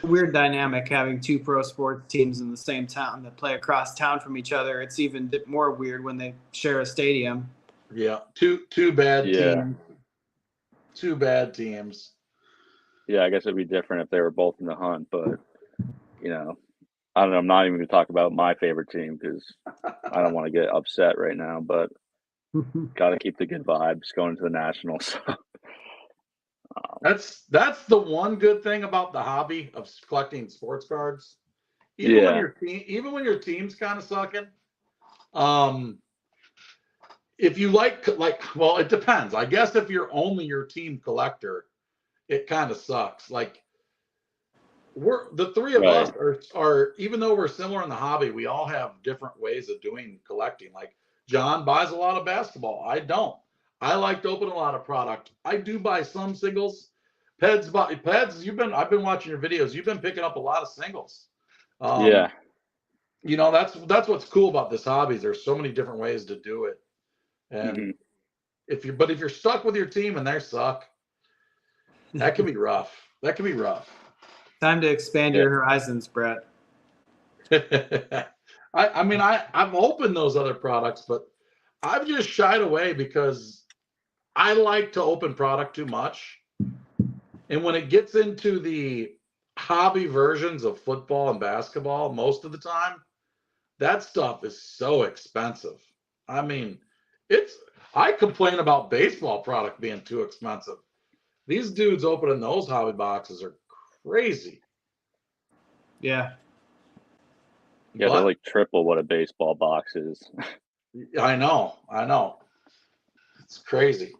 Weird dynamic having two pro sports teams in the same town that play across town from each other. It's even more weird when they share a stadium. Yeah, two bad Yeah. teams. Two bad teams. Yeah, I guess it'd be different if they were both in the hunt, but, you know, I don't know. I'm not even going to talk about my favorite team because I don't want to get upset right now, but got to keep the good vibes going to the Nationals. That's the one good thing about the hobby of collecting sports cards. Yeah, Even when your team's kind of sucking, um, if you like, well, it depends. I guess if you're only your team collector, it kind of sucks. Like we're the three of us right. are even though we're similar in the hobby, we all have different ways of doing collecting. Like John buys a lot of basketball. I don't. I like to open a lot of product. I do buy some singles. Peds, I've been watching your videos. You've been picking up a lot of singles. Um, Yeah. that's what's cool about this hobby. There's so many different ways to do it. And Hmm. if you're stuck with your team and they suck, that can be rough. That can be rough. Time to expand Yeah. your horizons, Brett. I mean I've opened those other products, but I've just shied away because I like to open product too much. And when it gets into the hobby versions of football and basketball, most of the time, that stuff is so expensive. I mean, it's I complain about baseball product being too expensive. These dudes opening those hobby boxes are crazy. Yeah. Yeah, they're But like triple what a baseball box is. I know. It's crazy.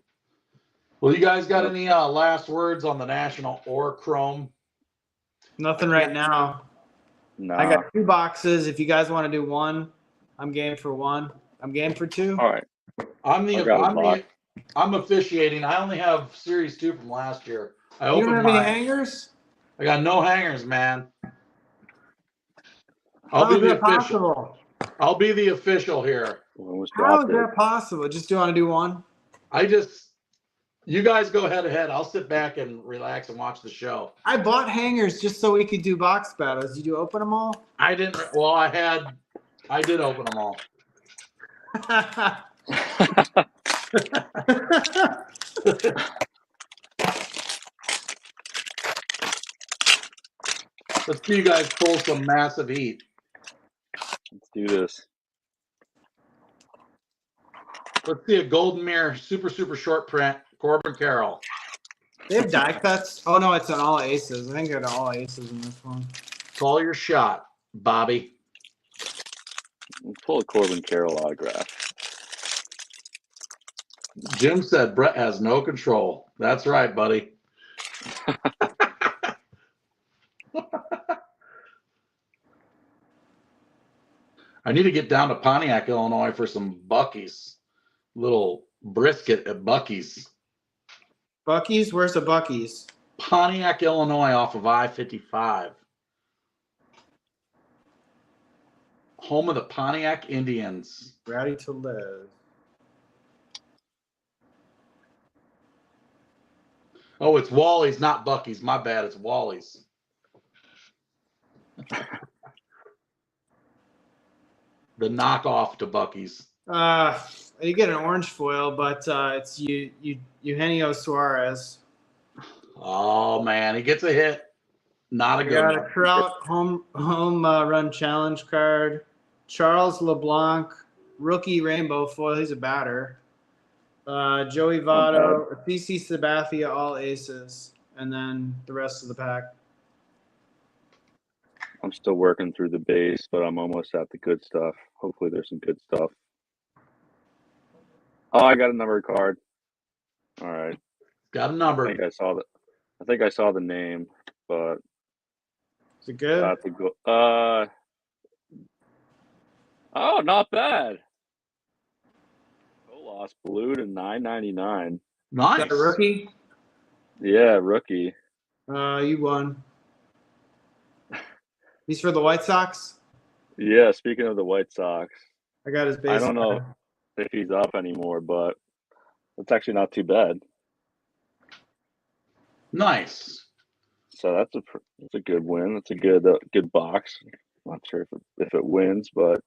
Well, you guys got Yep. any last words on the National or Chrome? Nothing right now. I Nah. got 2 boxes. If you guys want to do one, I'm game for one. I'm game for 2. All right. I'm I'll grab a I'm box. I'm officiating. I only have Series 2 from last year. I You don't opened have any mine. hangers? I got no hangers, man. I'll How be is the that official. possible? I'll be the official here. Almost How dropped is it. that possible? Just do you want to do one? You guys go head ahead. I'll sit back and relax and watch the show. I bought hangers just so we could do box battles. Did you open them all? I didn't. Well, I did open them all. Let's see you guys pull some massive heat. Let's do this. Let's see a golden mirror, super short print. Corbin Carroll. They have die cuts. Oh no, it's an all aces. I think they're all aces in this one. Call your shot, Bobby. Let's pull a Corbin Carroll autograph. Jim said Brett has no control. That's right, buddy. I need to get down to Pontiac, Illinois for some Buckies. little brisket at Bucky's. Bucky's? Where's the Bucky's? Pontiac, Illinois, off of I-55. Home of the Pontiac Indians. Ready to live. Oh, it's Wally's, not Bucky's. My bad. It's Wally's. The knockoff to Bucky's. You get an orange foil, but it's Eugenio Suarez. Oh man, he gets a hit. Not a I good got one. a Trout home run challenge card. Charles LeBlanc, rookie rainbow foil. He's a batter. Joey Votto, CC Sabathia, all aces, and then the rest of the pack. I'm still working through the base, but I'm almost at the good stuff. Hopefully there's some good stuff. Oh, I got a numbered card. All right. Got a number. I think I saw the name, but Is it good? that's a go. Oh, not bad. Lost blue to $9.99. Nice. Got a rookie? Yeah, rookie. You won. He's for the White Sox? Yeah, speaking of the White Sox, I got his base. I don't know if he's up anymore, but it's actually not too bad. Nice. So that's a good win. That's a good box. Not sure if it wins, but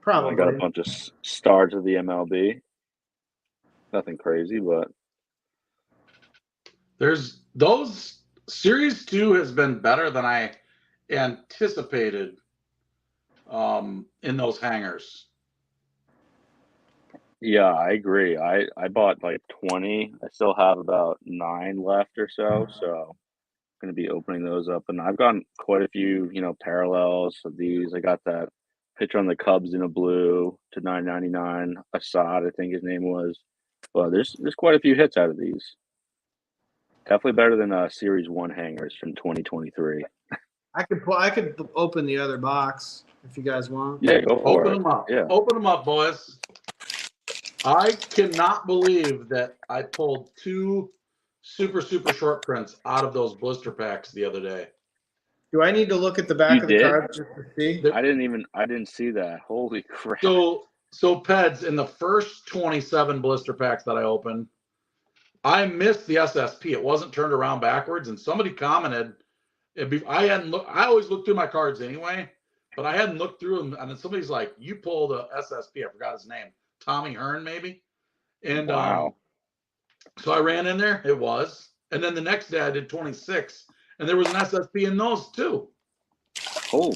Probably. I got a bunch of stars of the MLB. Nothing crazy, but There's those series 2 has been better than I anticipated in those hangers. yeah, I agree. I bought like 20. I still have about 9 left or so. So going to be opening those up, and I've gotten quite a few, parallels of these. I got that pitcher on the Cubs in a blue to $9.99. Assad, I think his name was. But there's quite a few hits out of these. Definitely better than Series 1 hangers from 2023. I could open the other box if you guys want. Yeah, go for Open it. them up. Yeah. Open them up, boys. I cannot believe that I pulled 2 super short prints out of those blister packs the other day. Do I need to look at the back You of the did? card just to see? I didn't see that. Holy crap. So PEDS, in the first 27 blister packs that I opened, I missed the SSP. It wasn't turned around backwards, and somebody commented. I always look through my cards anyway, but I hadn't looked through them. And then somebody's like, "You pulled a SSP." I forgot his name. Tommy Hearn, maybe. And Wow. so I ran in there. It was, and then the next day I did 26, and there was an SSP in those too. Oh,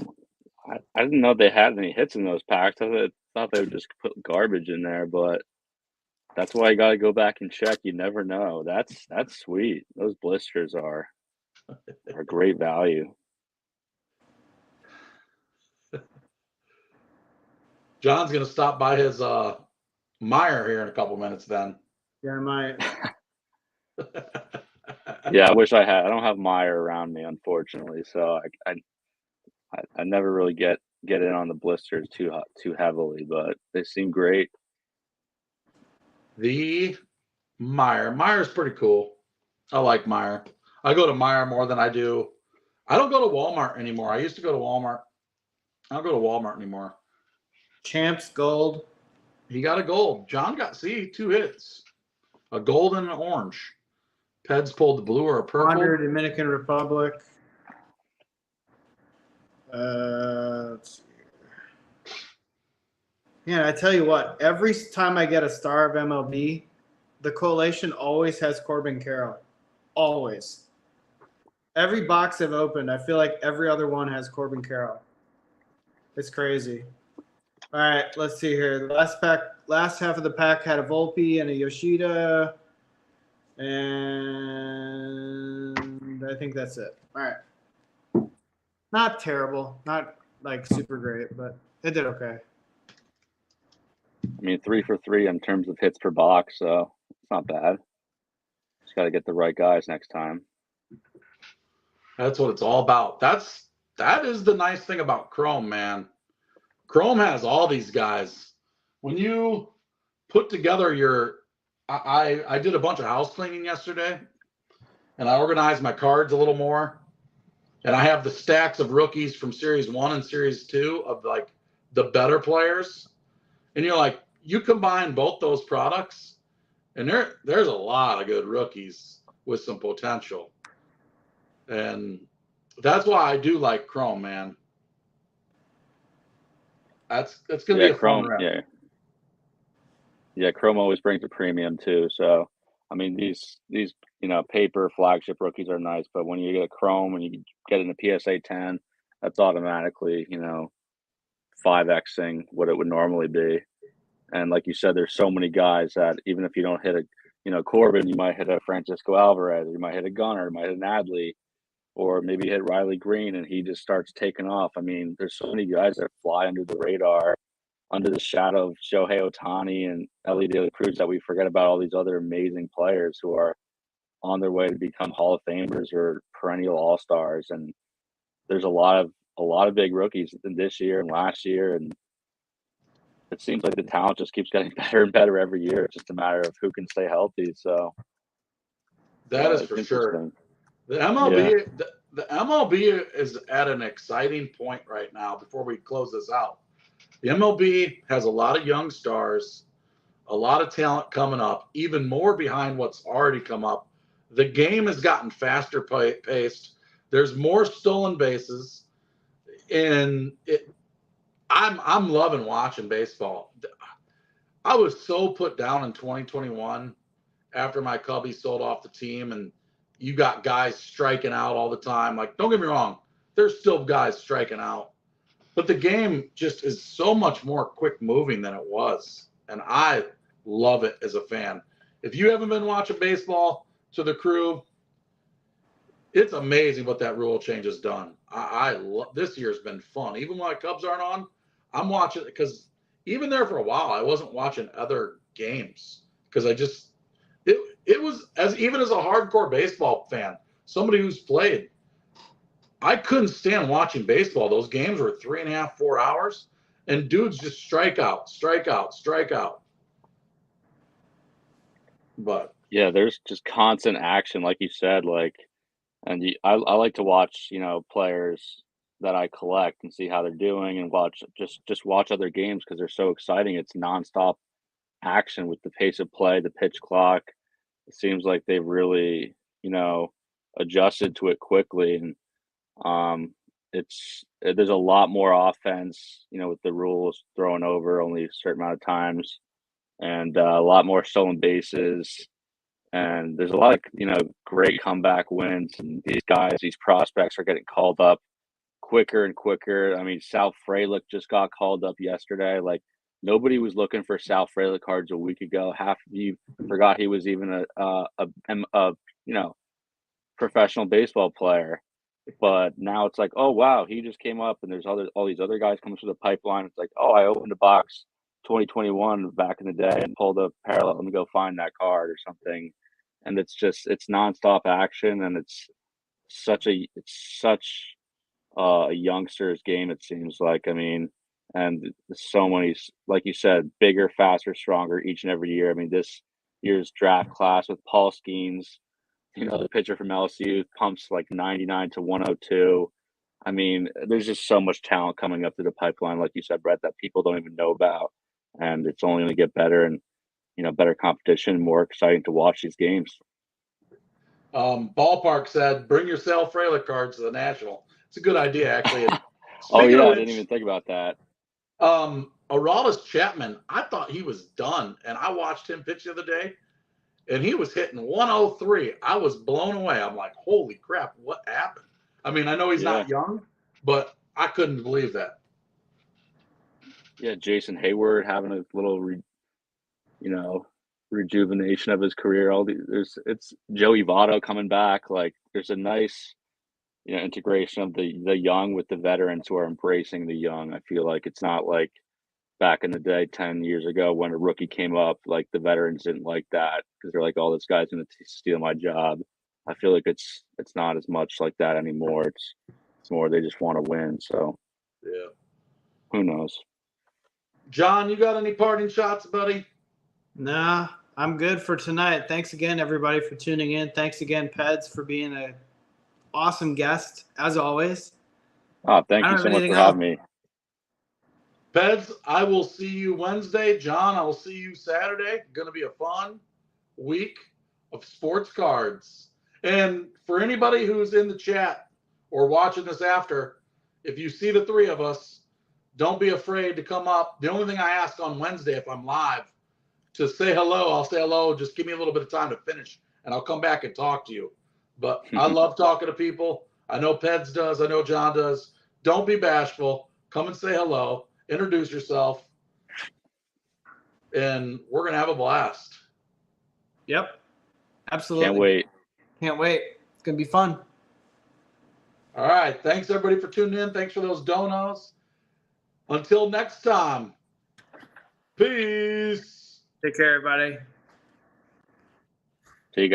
I didn't know they had any hits in those packs. I thought they would just put garbage in there, but that's why you got to go back and check. You never know. That's sweet. Those blisters are great value. John's gonna stop by his Meyer here in a couple minutes. Then. Yeah, I might. Yeah, I wish I had. I don't have Meyer around me, unfortunately, so I never really get in on the blisters too heavily, but they seem great. The Meyer's pretty cool. I like Meyer. I go to Meyer more than I do. I don't go to Walmart anymore. I used to go to Walmart. I don't go to Walmart anymore. Champs gold. He got a gold. John got 2 hits, a gold and an orange. PEDS pulled the blue or a purple. 100 Dominican Republic. Let's see. Yeah, I tell you what, every time I get a star of MLB, the collation always has Corbin Carroll. Always. Every box I've opened, I feel like every other one has Corbin Carroll. It's crazy. All right, let's see here. The last half of the pack had a Volpe and a Yoshida, and I think that's it. All right. Not terrible, not like super great, but it did okay. I mean, 3 for 3 in terms of hits per box, so it's not bad. Just got to get the right guys next time. That's what it's all about. That is the nice thing about Chrome, man. Chrome has all these guys. When you put together your. I did a bunch of house cleaning yesterday, and I organized my cards a little more. And I have the stacks of rookies from Series 1 and Series 2 of like the better players. And you're like, you combine both those products, and there's a lot of good rookies with some potential. And that's why I do like Chrome, man. That's gonna be a fun Chrome, round. Chrome always brings a premium too. So, I mean, these paper flagship rookies are nice, but when you get a Chrome and you get in a PSA 10, that's automatically 5xing what it would normally be. And like you said, there's so many guys that even if you don't hit a Corbin, you might hit a Francisco Alvarez, you might hit a Gunnar, you might hit an Adley, or maybe hit Riley Green and he just starts taking off. I mean, there's so many guys that fly under the radar, under the shadow of Shohei Ohtani and Ellie De La Cruz, that we forget about all these other amazing players who are on their way to become Hall of Famers or perennial All-Stars. And there's a lot of big rookies this year and last year, and it seems like the talent just keeps getting better and better every year. It's just a matter of who can stay healthy. So that is for sure. The MLB is at an exciting point right now. Before we close this out, the MLB has a lot of young stars, a lot of talent coming up, even more behind what's already come up. The game has gotten faster paced. There's more stolen bases, and I'm loving watching baseball. I was so put down in 2021 after my Cubbies sold off the team, and you got guys striking out all the time. Like, don't get me wrong, there's still guys striking out, but the game just is so much more quick moving than it was, and I love it as a fan. If you haven't been watching baseball to the crew, it's amazing what that rule change has done. I love this year's been fun. Even when my Cubs aren't on, I'm watching it because even there for a while, I wasn't watching other games because it was even as a hardcore baseball fan, somebody who's played, I couldn't stand watching baseball. Those games were 3.5, 4 hours, and dudes just strike out, strike out, strike out. But yeah, there's just constant action, like you said, I like to watch, players that I collect and see how they're doing and just watch other games because they're so exciting. It's nonstop action with the pace of play, the pitch clock. It seems like they've really, adjusted to it quickly, and there's a lot more offense, with the rules thrown over only a certain amount of times, and a lot more stolen bases. And there's a lot of, great comeback wins. And these prospects are getting called up quicker and quicker. I mean, Sal Frelick just got called up yesterday. Like, nobody was looking for Sal Frelick cards a week ago. Half of you forgot he was even a professional baseball player. But now it's like, oh wow, he just came up, and there's all these other guys coming through the pipeline. It's like, oh, I opened a box 2021 back in the day and pulled a parallel. Let me go find that card or something. And it's nonstop action, and it's such a youngster's game, it seems like. I mean, and so many, like you said, bigger, faster, stronger each and every year. I mean, this year's draft class with Paul Skeens, the pitcher from LSU, pumps like 99 to 102. I mean, there's just so much talent coming up through the pipeline, like you said, Brett, that people don't even know about. And it's only going to get better, and, better competition, more exciting to watch these games. Ballpark said, bring your Sal Frelick cards to the National. It's a good idea, actually. Oh, yeah, I didn't even think about that. Aroldis Chapman, I thought he was done, and I watched him pitch the other day, and he was hitting 103. I was blown away. I'm like, holy crap, what happened? I mean, I know he's not young, but I couldn't believe that. Yeah, Jason Hayward having a little, rejuvenation of his career. It's Joey Votto coming back. Like, there's a nice, integration of the young with the veterans who are embracing the young. I feel like it's not like back in the day, 10 years ago, when a rookie came up, like the veterans didn't like that because they're like, oh, this guy's going to steal my job. I feel like it's not as much like that anymore. It's more they just want to win. So yeah, who knows? John, you got any parting shots, buddy? Nah, I'm good for tonight. Thanks again, everybody, for tuning in. Thanks again, PEDS, for being an awesome guest, as always. Oh, thank I you don't so have much anything for else. having me. Peds, I will see you Wednesday. John, I will see you Saturday. Going to be a fun week of sports cards. And for anybody who's in the chat or watching this after, if you see the three of us, don't be afraid to come up. The only thing I ask on Wednesday, if I'm live, to say hello, I'll say hello. Just give me a little bit of time to finish, and I'll come back and talk to you. But I love talking to people. I know Peds does. I know John does. Don't be bashful. Come and say hello. Introduce yourself, and we're gonna have a blast. Yep, absolutely. Can't wait. Can't wait. It's gonna be fun. All right. Thanks everybody for tuning in. Thanks for those donos. Until next time. Peace. Take care, everybody. See you guys.